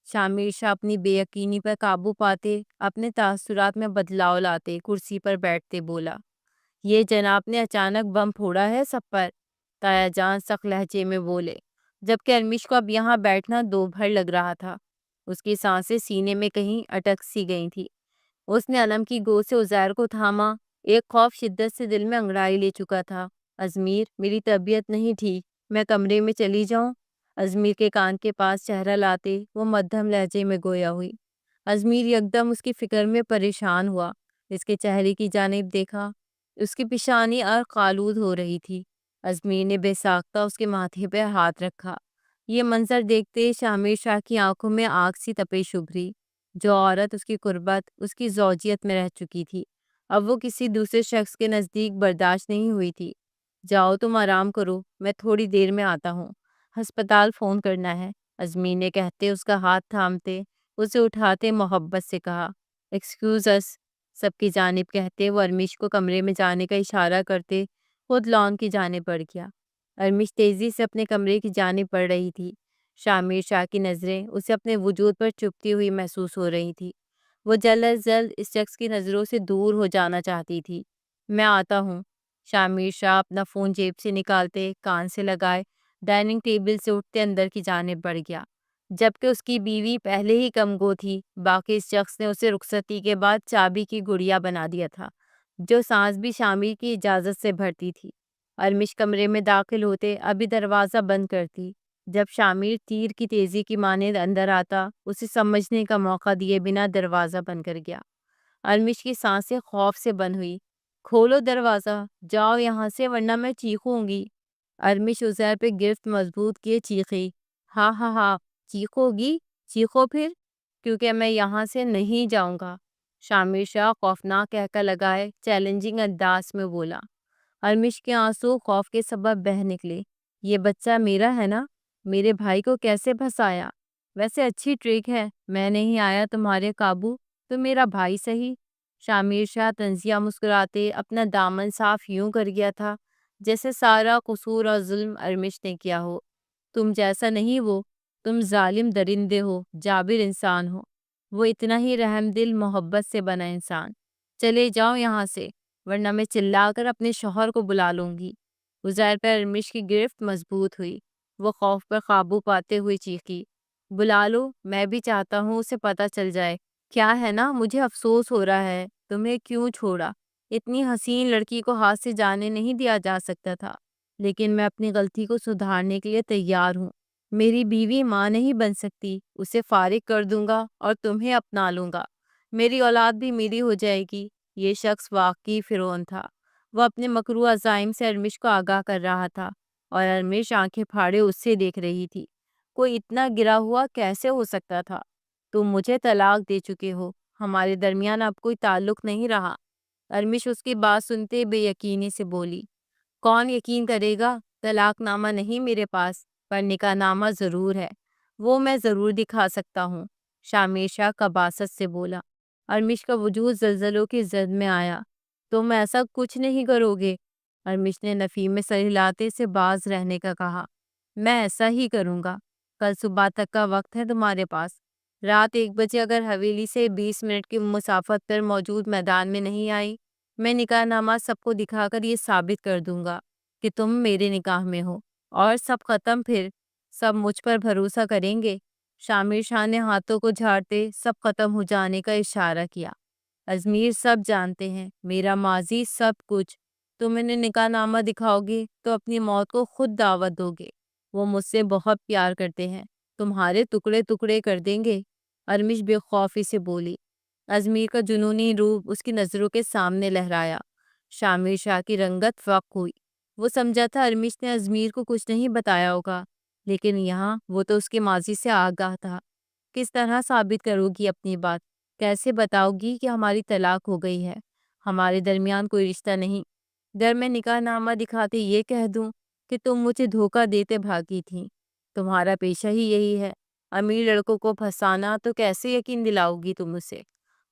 شامیر شاہ اپنی بے یقینی پر قابو پاتے اپنے تاثرات میں بدلاؤ لاتے کرسی پر بیٹھتے بولا، یہ جناب نے اچانک بم پھوڑا ہے سب پر۔ تایا جان سخت لہجے میں بولے، جبکہ ارمش کو اب یہاں بیٹھنا دو بھر لگ رہا تھا۔ اس کی سانسیں سینے میں کہیں اٹک سی گئی تھی۔ اس نے انم کی گود سے عزیر کو تھاما، ایک خوف شدت سے دل میں انگڑائی لے چکا تھا۔ ازمیر، میری طبیعت نہیں ٹھیک، میں کمرے میں چلی جاؤں؟ ازمیر کے کان کے پاس چہرہ لاتے وہ مدھم لہجے میں گویا ہوئی۔ ازمیر یکدم اس کی فکر میں پریشان ہوا، اس کے چہرے کی جانب دیکھا، اس کی پیشانی عرق آلود ہو رہی تھی۔ ازمیر نے بے ساختہ اس کے ماتھے پہ ہاتھ رکھا۔ یہ منظر دیکھتے شامیر شاہ کی آنکھوں میں آگ سی تپش ابھری۔ جو عورت اس کی قربت، اس کی زوجیت میں رہ چکی تھی، اب وہ کسی دوسرے شخص کے نزدیک برداشت نہیں ہوئی تھی۔ جاؤ تم آرام کرو، میں تھوڑی دیر میں آتا ہوں، ہسپتال فون کرنا ہے، ازمیر نے کہتے اس کا ہاتھ تھامتے اسے اٹھاتے محبت سے کہا۔ ایکسکیوز اس، سب کی جانب کہتے وہ ارمش کو کمرے میں جانے کا اشارہ کرتے خود لان کی جانب بڑھ گیا۔ ارمش تیزی سے اپنے کمرے کی جانب بڑھ رہی تھی۔ شامیر شاہ کی نظریں اسے اپنے وجود پر چپتی ہوئی محسوس ہو رہی تھی۔ وہ جلد از جلد اس شخص کی نظروں سے دور ہو جانا چاہتی تھی۔ میں آتا ہوں۔ شامیر شاہ اپنا فون جیب سے نکالتے کان سے لگائے ڈائننگ ٹیبل سے اٹھتے اندر کی جانب بڑھ گیا، جبکہ اس کی بیوی پہلے ہی کم گو تھی۔ باقی اس شخص نے اسے رخصتی کے بعد چابی کی گڑیا بنا دیا تھا، جو سانس بھی شامیر کی اجازت سے بھرتی تھی۔ ارمش کمرے میں داخل ہوتے ابھی دروازہ بند کرتی، جب شامیر تیر کی تیزی کی مانند اندر آتا اسے سمجھنے کا موقع دیے بنا دروازہ بند کر گیا۔ ارمش کی سانسیں خوف سے بند ہوئی۔ کھولو دروازہ، جاؤ یہاں سے ورنہ میں چیخوں گی۔ ارمش عزیر پہ گرفت مضبوط کیے چیخی۔ ہاں ہاں ہاں، چیخو گی؟ چیخو پھر، کیونکہ میں یہاں سے نہیں جاؤں گا۔ شامیر شاہ خوفناک کہکا لگائے چیلنجنگ انداز میں بولا۔ ارمش کے آنسو خوف کے سبب بہہ نکلے۔ یہ بچہ میرا ہے نا، میرے بھائی کو کیسے پھنسایا؟ ویسے اچھی ٹرک ہے، میں نہیں آیا تمہارے قابو تو میرا بھائی صحیح۔ شامیر شاہ طنزیہ مسکراتے اپنا دامن صاف یوں کر گیا تھا جیسے سارا قصور اور ظلم ارمش نے کیا ہو۔ تم جیسا نہیں وہ، تم ظالم درندے ہو، جابر انسان ہو، وہ اتنا ہی رحم دل محبت سے بنا انسان۔ چلے جاؤ یہاں سے ورنہ میں چلا کر اپنے شوہر کو بلا لوں گی۔ عزیر پر ارمش کی گرفت مضبوط ہوئی۔ وہ خوف پر قابو پاتے ہوئے چیخی، بلا لو، میں بھی چاہتا ہوں اسے پتہ چل جائے۔ کیا ہے نا، مجھے افسوس ہو رہا ہے تمہیں کیوں چھوڑا، اتنی حسین لڑکی کو ہاتھ سے جانے نہیں دیا جا سکتا تھا۔ لیکن میں اپنی غلطی کو سدھارنے کے لیے تیار ہوں۔ میری بیوی ماں نہیں بن سکتی، اسے فارغ کر دوں گا اور تمہیں اپنا لوں گا۔ میری اولاد بھی میری ہو جائے گی۔ یہ شخص واقعی فرعون تھا۔ وہ اپنے مکروہ عزائم سے ارمش کو آگاہ کر رہا تھا اور ارمش آنکھیں پھاڑے اس سے دیکھ رہی تھی۔ کوئی اتنا گرا ہوا کیسے ہو سکتا تھا؟ تم مجھے طلاق دے چکے ہو، ہمارے درمیان اب کوئی تعلق نہیں رہا۔ ارمش اس کی بات سنتے بے یقینی سے بولی، کون یقین کرے گا؟ طلاق نامہ نہیں میرے پاس، پر نکاح نامہ ضرور ہے، وہ میں ضرور دکھا سکتا ہوں۔ شامر شاہ قباست سے بولا۔ ارمش کا وجود زلزلوں کی زد میں آیا۔ تم ایسا کچھ نہیں کرو گے؟ ارمش نے نفی میں سر ہلاتے سے باز رہنے کا کہا۔ میں ایسا ہی کروں گا۔ کل صبح تک کا وقت ہے تمہارے پاس۔ رات 1 بجے اگر حویلی سے 20 منٹ کی مسافت پر موجود میدان میں نہیں آئی، میں نکاح نامہ سب کو دکھا کر یہ ثابت کر دوں گا کہ تم میرے نکاح میں ہو، اور سب ختم، پھر سب مجھ پر بھروسہ کریں گے۔ شامر شاہ نے ہاتھوں کو جھاڑتے سب ختم ہو جانے کا اشارہ کیا۔ اجمیر سب جانتے ہیں، میرا ماضی، سب کچھ۔ تم انہیں نکاح نامہ دکھاؤ گے تو اپنی موت کو خود دعوت دو گے۔ وہ مجھ سے بہت پیار کرتے ہیں، تمہارے ٹکڑے ٹکڑے کر دیں گے۔ ارمش بے خوفی سے بولی۔ اجمیر کا جنونی روپ اس کی نظروں کے سامنے لہرایا۔ شامر شاہ کی رنگت فاق ہوئی۔ وہ سمجھا تھا ارمش نے اجمیر کو کچھ نہیں بتایا ہوگا، لیکن یہاں وہ تو اس کے ماضی سے آگاہ تھا۔ کس طرح ثابت کرو گی اپنی بات؟ کیسے بتاؤ گی کہ ہماری طلاق ہو گئی ہے، ہمارے درمیان کوئی رشتہ نہیں؟ گر میں نکاح نامہ دکھاتے یہ کہہ دوں کہ تم مجھے دھوکہ دیتے بھاگی تھی؟ تمہارا پیشہ ہی یہی ہے، امیر لڑکوں کو پھنسانا، تو کیسے یقین دلاؤ گی تم اسے؟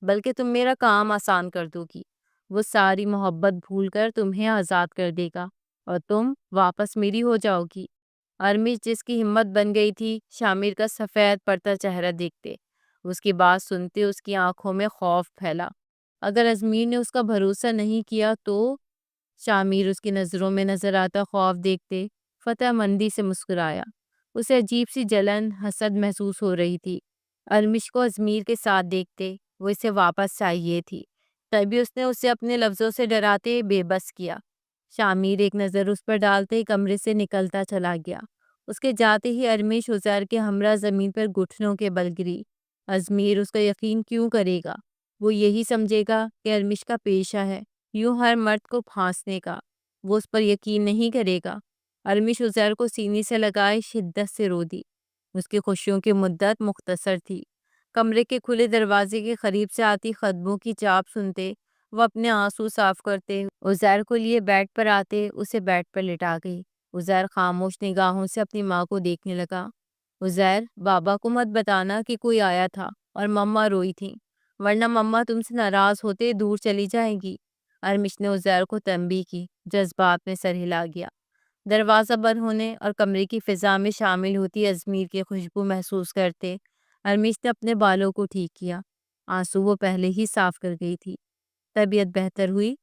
بلکہ تم میرا کام آسان کر دو گی۔ وہ ساری محبت بھول کر تمہیں آزاد کر دے گا اور تم واپس میری ہو جاؤ گی۔ ارمش، جس کی ہمت بن گئی تھی شامر کا سفید پڑتا چہرہ دیکھتے، اس کی بات سنتے اس کی آنکھوں میں خوف پھیلا۔ اگر اجمیر نے اس کا بھروسہ نہیں کیا تو؟ شامر اس کی نظروں میں نظر آتا خوف دیکھتے فتح مندی سے مسکرایا۔ اسے عجیب سی جلن، حسد محسوس ہو رہی تھی۔ ارمش کو اجمیر کے ساتھ دیکھتے وہ اسے واپس چاہیے تھی، تبھی اس نے اسے اپنے لفظوں سے ڈراتے بے بس کیا۔ شامر ایک نظر اس پر ڈالتے کمرے سے نکلتا چلا گیا۔ اس کے جاتے ہی ارمش عزیر کے ہمراہ زمین پر گھٹنوں کے بل گری۔ اجمیر اس کا یقین کیوں کرے گا؟ وہ یہی سمجھے گا کہ ارمش کا پیشہ ہے یوں ہر مرد کو پھانسنے کا۔ وہ اس پر یقین نہیں کرے گا۔ ارمش عزیر کو سینے سے لگائے شدت سے رو دی۔ اس کی خوشیوں کی مدت مختصر تھی۔ کمرے کے کھلے دروازے کے قریب سے آتی قدموں کی چاپ سنتے وہ اپنے آنسو صاف کرتے عزیر کو لیے بیڈ پر آتے اسے بیڈ پر لٹا گئی۔ عزیر خاموش نگاہوں سے اپنی ماں کو دیکھنے لگا۔ عزیر، بابا کو مت بتانا کہ کوئی آیا تھا اور مما روئی تھی، ورنہ مما تم سے ناراض ہوتے دور چلی جائیں گی۔ ارمش نے عزیر کو تنبیہ کی، جذبات میں سر ہلا گیا۔ دروازہ بند ہونے اور کمرے کی فضا میں شامل ہوتی اجمیر کی خوشبو محسوس کرتے ارمش نے اپنے بالوں کو ٹھیک کیا۔ آنسو وہ پہلے ہی صاف کر گئی تھی۔ طبیعت بہتر ہوئی؟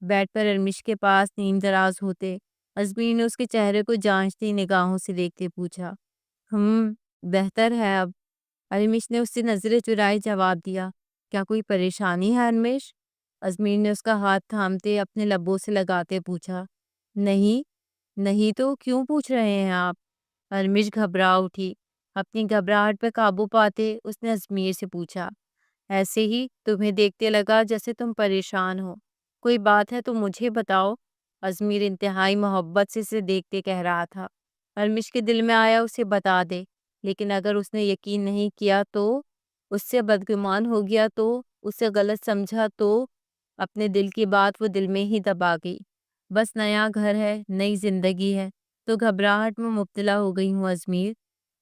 بیڈ پر ارمش کے پاس نیم دراز ہوتے اجمیر نے اس کے چہرے کو جانچتی نگاہوں سے دیکھتے پوچھا۔ بہتر ہے اب۔ ارمش نے اس سے نظریں چرائے جواب دیا۔ کیا کوئی پریشانی ہے ارمش؟ اجمیر نے اس کا ہاتھ تھامتے اپنے لبوں سے لگاتے پوچھا۔ نہیں۔ نہیں تو کیوں پوچھ رہے ہیں آپ؟ ارمش گھبرا اٹھی۔ اپنی گھبراہٹ پہ قابو پاتے اس نے اجمیر سے پوچھا۔ ایسے ہی، تمہیں دیکھتے لگا جیسے تم پریشان ہو۔ کوئی بات ہے تو مجھے بتاؤ۔ اجمیر انتہائی محبت سے اسے دیکھتے کہہ رہا تھا۔ ارمش کے دل میں آیا اسے بتا دے، لیکن اگر اس نے یقین نہیں کیا تو، اس سے بدگمان ہو گیا تو، اسے غلط سمجھا تو؟ اپنے دل کی بات وہ دل میں ہی دبا گئی۔ بس نیا گھر ہے، نئی زندگی ہے، تو گھبراہٹ میں مبتلا ہو گئی ہوں اجمیر۔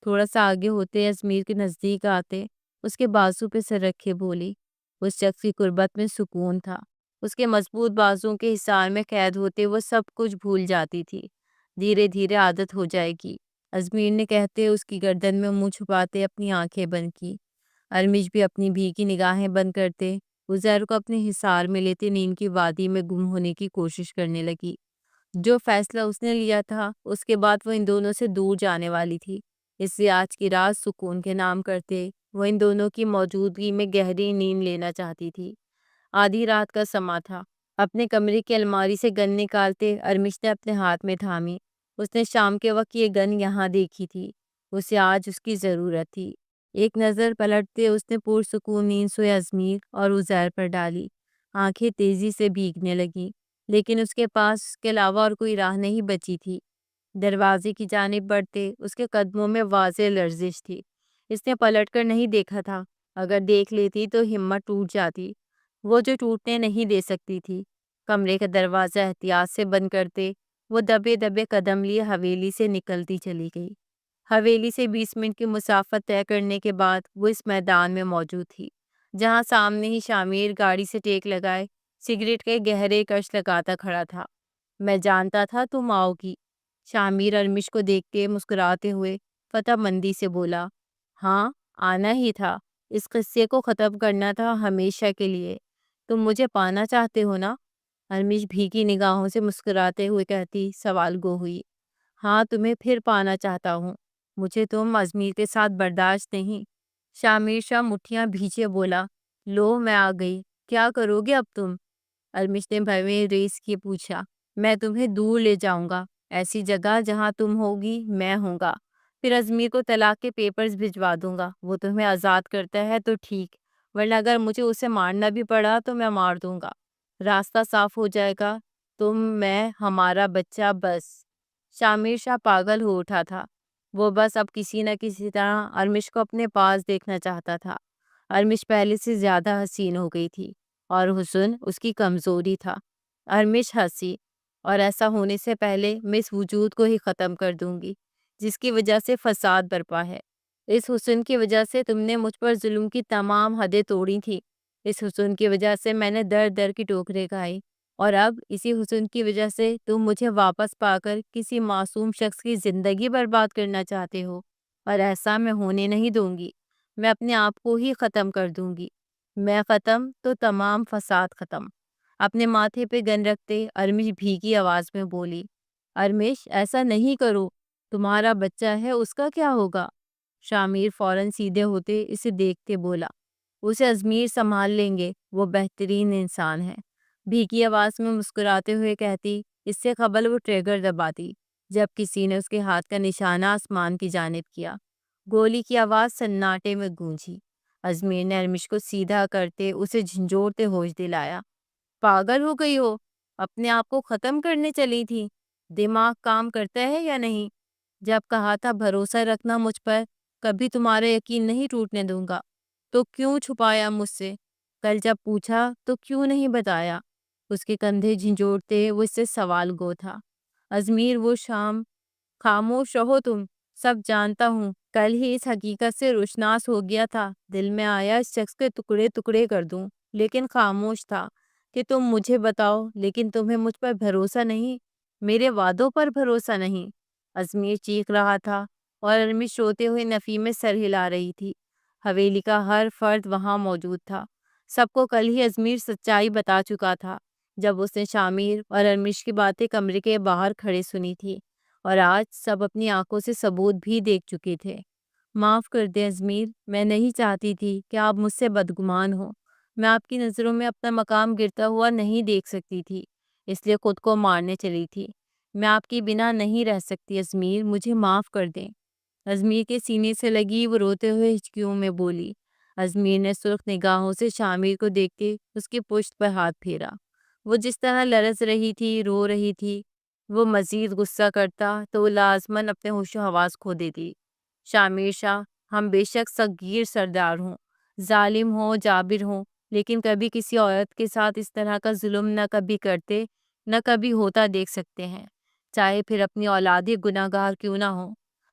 تھوڑا سا آگے ہوتے اجمیر کے نزدیک آتے اس کے بازو پہ سر رکھے بولی۔ اس شخص کی قربت میں سکون تھا۔ اس کے مضبوط بازوں کے حصار میں قید ہوتے وہ سب کچھ بھول جاتی تھی۔ دھیرے دھیرے عادت ہو جائے گی، اجمیر نے کہتے اس کی گردن میں منہ چھپاتے اپنی آنکھیں بند کی۔ ارمش بھی اپنی بھیگی نگاہیں بند کرتے عزیر کو اپنے حصار میں لیتے نیند کی وادی میں گم ہونے کی کوشش کرنے لگی۔ جو فیصلہ اس نے لیا تھا اس کے بعد وہ ان دونوں سے دور جانے والی تھی، اس لیے آج کی رات سکون کے نام کرتے وہ ان دونوں کی موجودگی میں گہری نیند لینا چاہتی تھی۔ آدھی رات کا سما تھا۔ اپنے کمرے کی الماری سے گن نکالتے ارمش نے اپنے ہاتھ میں تھامی۔ اس نے شام کے وقت یہ گن یہاں دیکھی تھی، اسے آج اس کی ضرورت تھی۔ ایک نظر پلٹتے اس نے پرسکون نیند سوئے ازمیر اور عزیر پر ڈالی۔ آنکھیں تیزی سے بھیگنے لگیں، لیکن اس کے پاس اس کے علاوہ اور کوئی راہ نہیں بچی تھی۔ دروازے کی جانب بڑھتے اس کے قدموں میں واضح لرزش تھی۔ اس نے پلٹ کر نہیں دیکھا تھا، اگر دیکھ لیتی تو ہمت ٹوٹ جاتی، وہ جو ٹوٹنے نہیں دے سکتی تھی۔ کمرے کا دروازہ احتیاط سے بند کرتے وہ دبے دبے قدم لیے حویلی سے نکلتی چلی گئی۔ حویلی سے 20 منٹ کی مسافت طے کرنے کے بعد وہ اس میدان میں موجود تھی، جہاں سامنے ہی شامیر گاڑی سے ٹیک لگائے سگریٹ کے گہرے کش لگاتا کھڑا تھا۔ میں جانتا تھا تم آؤ گی، شامیر ارمش کو دیکھ کے مسکراتے ہوئے فتح مندی سے بولا۔ ہاں، آنا ہی تھا، اس قصے کو ختم کرنا تھا ہمیشہ کے لیے۔ تم مجھے پانا چاہتے ہو نا؟ ارمش بھیگی نگاہوں سے مسکراتے ہوئے کہتی سوال گو ہوئی۔ ہاں، تمہیں پھر پانا چاہتا ہوں، مجھے تم ازمیر کے ساتھ برداشت نہیں۔ شامیر شاہ مٹھیاں بھیجے بولا۔ لو، میں آ گئی، کیا کرو گے اب تم؟ ارمش نے بھویں ریس کی پوچھا۔ میں تمہیں دور لے جاؤں گا، ایسی جگہ جہاں تم ہوگی میں ہوں گا، پھر ازمیر کو طلاق کے پیپرز بھجوا دوں گا، وہ تمہیں آزاد کرتا ہے تو ٹھیک، ورنہ اگر مجھے اسے مارنا بھی پڑا تو میں مار دوں گا، راستہ صاف ہو جائے گا، تم، میں، ہمارا بچہ، بس۔ شامیر شاہ پاگل ہو اٹھا تھا، وہ بس اب کسی نہ کسی طرح ارمش کو اپنے پاس دیکھنا چاہتا تھا۔ ارمش پہلے سے زیادہ حسین ہو گئی تھی، اور حسن اس کی کمزوری تھا۔ ارمش ہنسی، اور ایسا ہونے سے پہلے میں اس وجود کو ہی ختم کر دوں گی جس کی وجہ سے فساد برپا ہے۔ اس حسن کی وجہ سے تم نے مجھ پر ظلم کی تمام حدیں توڑی تھی، اس حسن کی وجہ سے میں نے در در کی ٹوکریں کھائی، اور اب اسی حسن کی وجہ سے تم مجھے واپس پا کر کسی معصوم شخص کی زندگی برباد کرنا چاہتے ہو، اور ایسا میں ہونے نہیں دوں گی۔ میں اپنے آپ کو ہی ختم کر دوں گی، میں ختم تو تمام فساد ختم۔ اپنے ماتھے پہ گن رکھتے ارمش بھیگی آواز میں بولی۔ ارمش، ایسا نہیں کرو، تمہارا بچہ ہے، اس کا کیا ہوگا؟ شامیر فوراً سیدھے ہوتے اسے دیکھتے بولا۔ اسے ازمیر سنبھال لیں گے، وہ بہترین انسان ہے، بھیگی آواز میں مسکراتے ہوئے کہتی۔ اس سے قبل وہ ٹریگر دباتی جب کسی نے اس کے ہاتھ کا نشانہ آسمان کی جانب کیا۔ گولی کی آواز سناٹے میں گونجی۔ ازمیر نے ارمش کو سیدھا کرتے اسے جھنجھوڑتے ہوش دلایا۔ پاگل ہو گئی ہو؟ اپنے آپ کو ختم کرنے چلی تھی؟ دماغ کام کرتا ہے یا نہیں؟ جب کہا تھا بھروسہ رکھنا مجھ پر، کبھی تمہارا یقین نہیں ٹوٹنے دوں گا، تو کیوں چھپایا مجھ سے؟ کل جب پوچھا تو کیوں نہیں بتایا؟ اس کے کندھے جھنجھوڑتے وہ اس سے سوال گو تھا۔ ازمیر، وہ شام، خاموش رہو تم، سب جانتا ہوں، کل ہی اس حقیقت سے روشناس ہو گیا تھا، دل میں آیا اس شخص کے ٹکڑے ٹکڑے کر دوں، لیکن خاموش تھا کہ تم مجھے بتاؤ، لیکن تمہیں مجھ پر بھروسہ نہیں، میرے وعدوں پر بھروسہ نہیں۔ ازمیر چیخ رہا تھا اور ارمش روتے ہوئے نفی میں سر ہلا رہی تھی۔ حویلی کا ہر فرد وہاں موجود تھا، سب کو کل ہی ازمیر سچائی بتا چکا تھا جب اس نے شامیر اور ارمش کی باتیں کمرے کے باہر کھڑے سنی تھی، اور آج سب اپنی آنکھوں سے ثبوت بھی دیکھ چکے تھے۔ معاف کر دیں ازمیر، میں نہیں چاہتی تھی کہ آپ مجھ سے بدگمان ہو، میں آپ کی نظروں میں اپنا مقام گرتا ہوا نہیں دیکھ سکتی تھی، اس لیے خود کو مارنے چلی تھی۔ میں آپ کی بنا نہیں رہ سکتی ازمیر، مجھے معاف کر دیں۔ ازمیر کے سینے سے لگی وہ روتے ہوئے ہچکیوں میں بولی۔ ازمیر نے سرخ نگاہوں سے شامیر کو دیکھ کے اس کی پشت پر ہاتھ پھیرا۔ وہ جس طرح لرز رہی تھی، رو رہی تھی، وہ مزید غصہ کرتا تو وہ لازماً اپنے ہوش و حواس کھو دیتی۔ شامیر شاہ، ہم بے شک صغیر سردار ہوں، ظالم ہوں، جابر ہوں، لیکن کبھی کسی عورت کے ساتھ اس طرح کا ظلم نہ کبھی کرتے نہ کبھی ہوتا دیکھ سکتے ہیں، چاہے پھر اپنی اولادی گناہ گار کیوں نہ ہو۔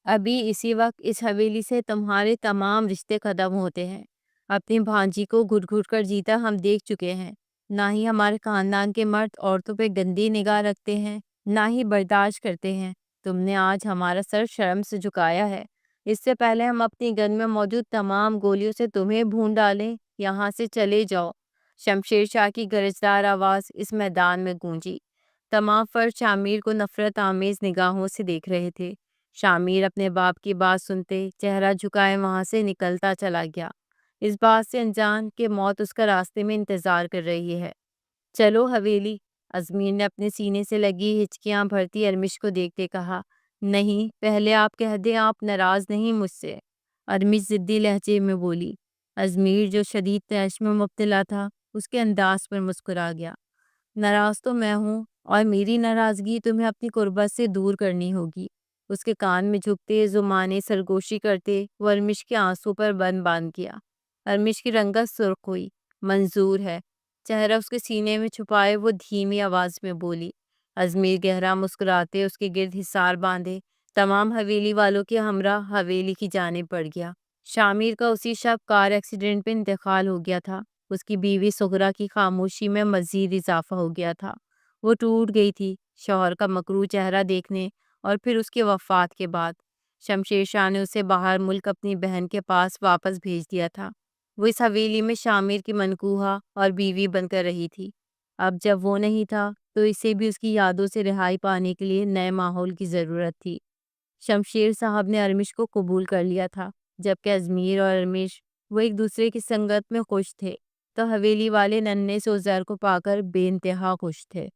ابھی اسی وقت اس حویلی سے تمہارے تمام رشتے ختم ہوتے ہیں۔ اپنی بھانجی کو گھٹ گھٹ کر جیتا ہم دیکھ چکے ہیں، نہ ہی ہمارے خاندان کے مرد عورتوں پہ گندی نگاہ رکھتے ہیں، نہ ہی برداشت کرتے ہیں۔ تم نے آج ہمارا سر شرم سے جھکایا ہے، اس سے پہلے ہم اپنی گن میں موجود تمام گولیوں سے تمہیں بھون ڈالیں، یہاں سے چلے جاؤ۔ شمشیر شاہ کی گرجدار آواز اس میدان میں گونجی۔ تمام فرد شامیر کو نفرت آمیز نگاہوں سے دیکھ رہے تھے۔ شامیر اپنے باپ کی بات سنتے چہرہ جھکائے وہاں سے نکلتا چلا گیا، اس بات سے انجان کہ موت اس کا راستے میں انتظار کر رہی ہے۔ چلو حویلی، ازمیر نے اپنے سینے سے لگی ہچکیاں بھرتی ارمش کو دیکھتے کہا۔ نہیں، پہلے آپ کہہ دیں آپ ناراض نہیں مجھ سے، ارمش ضدی لہجے میں بولی۔ ازمیر جو شدید طیش میں مبتلا تھا اس کے انداز پر مسکرا گیا۔ ناراض تو میں ہوں اور میری ناراضگی تمہیں اپنی قربت سے دور کرنی ہوگی۔ اس کے کان میں جھکتے زمانے سرگوشی کرتے وہ ارمش کے آنسو پر بند باندھ گیا۔ ارمش کی رنگت سرخ ہوئی۔ منظور ہے، چہرہ اس کے سینے میں چھپائے وہ دھیمی آواز میں بولی۔ ازمیر گہرا مسکراتے اس کے گرد حصار باندھے تمام حویلی والوں کے ہمراہ حویلی کی جانب بڑھ گیا۔ شامیر کا اسی شب کار ایکسیڈنٹ پہ انتقال ہو گیا تھا۔ اس کی بیوی سغرا کی خاموشی میں مزید اضافہ ہو گیا تھا۔ وہ ٹوٹ گئی تھی شوہر کا مکروہ چہرہ دیکھنے اور پھر اس کی وفات کے بعد۔ شمشیر شاہ نے اسے باہر ملک اپنی بہن کے پاس واپس بھیج دیا تھا۔ وہ اس حویلی میں شامیر کی منکوحہ اور بیوی بن کر رہی تھی۔ اب جب وہ نہیں تھا تو اسے بھی اس کی یادوں سے رہائی پانے کے لیے نئے ماحول کی ضرورت تھی۔ شمشیر صاحب نے ارمش کو قبول کر لیا تھا، جبکہ ازمیر اور ارمش وہ ایک دوسرے کی سنگت میں خوش تھے، تو حویلی والے ننھے سے عزیر کو پا کر بے انتہا خوش تھے۔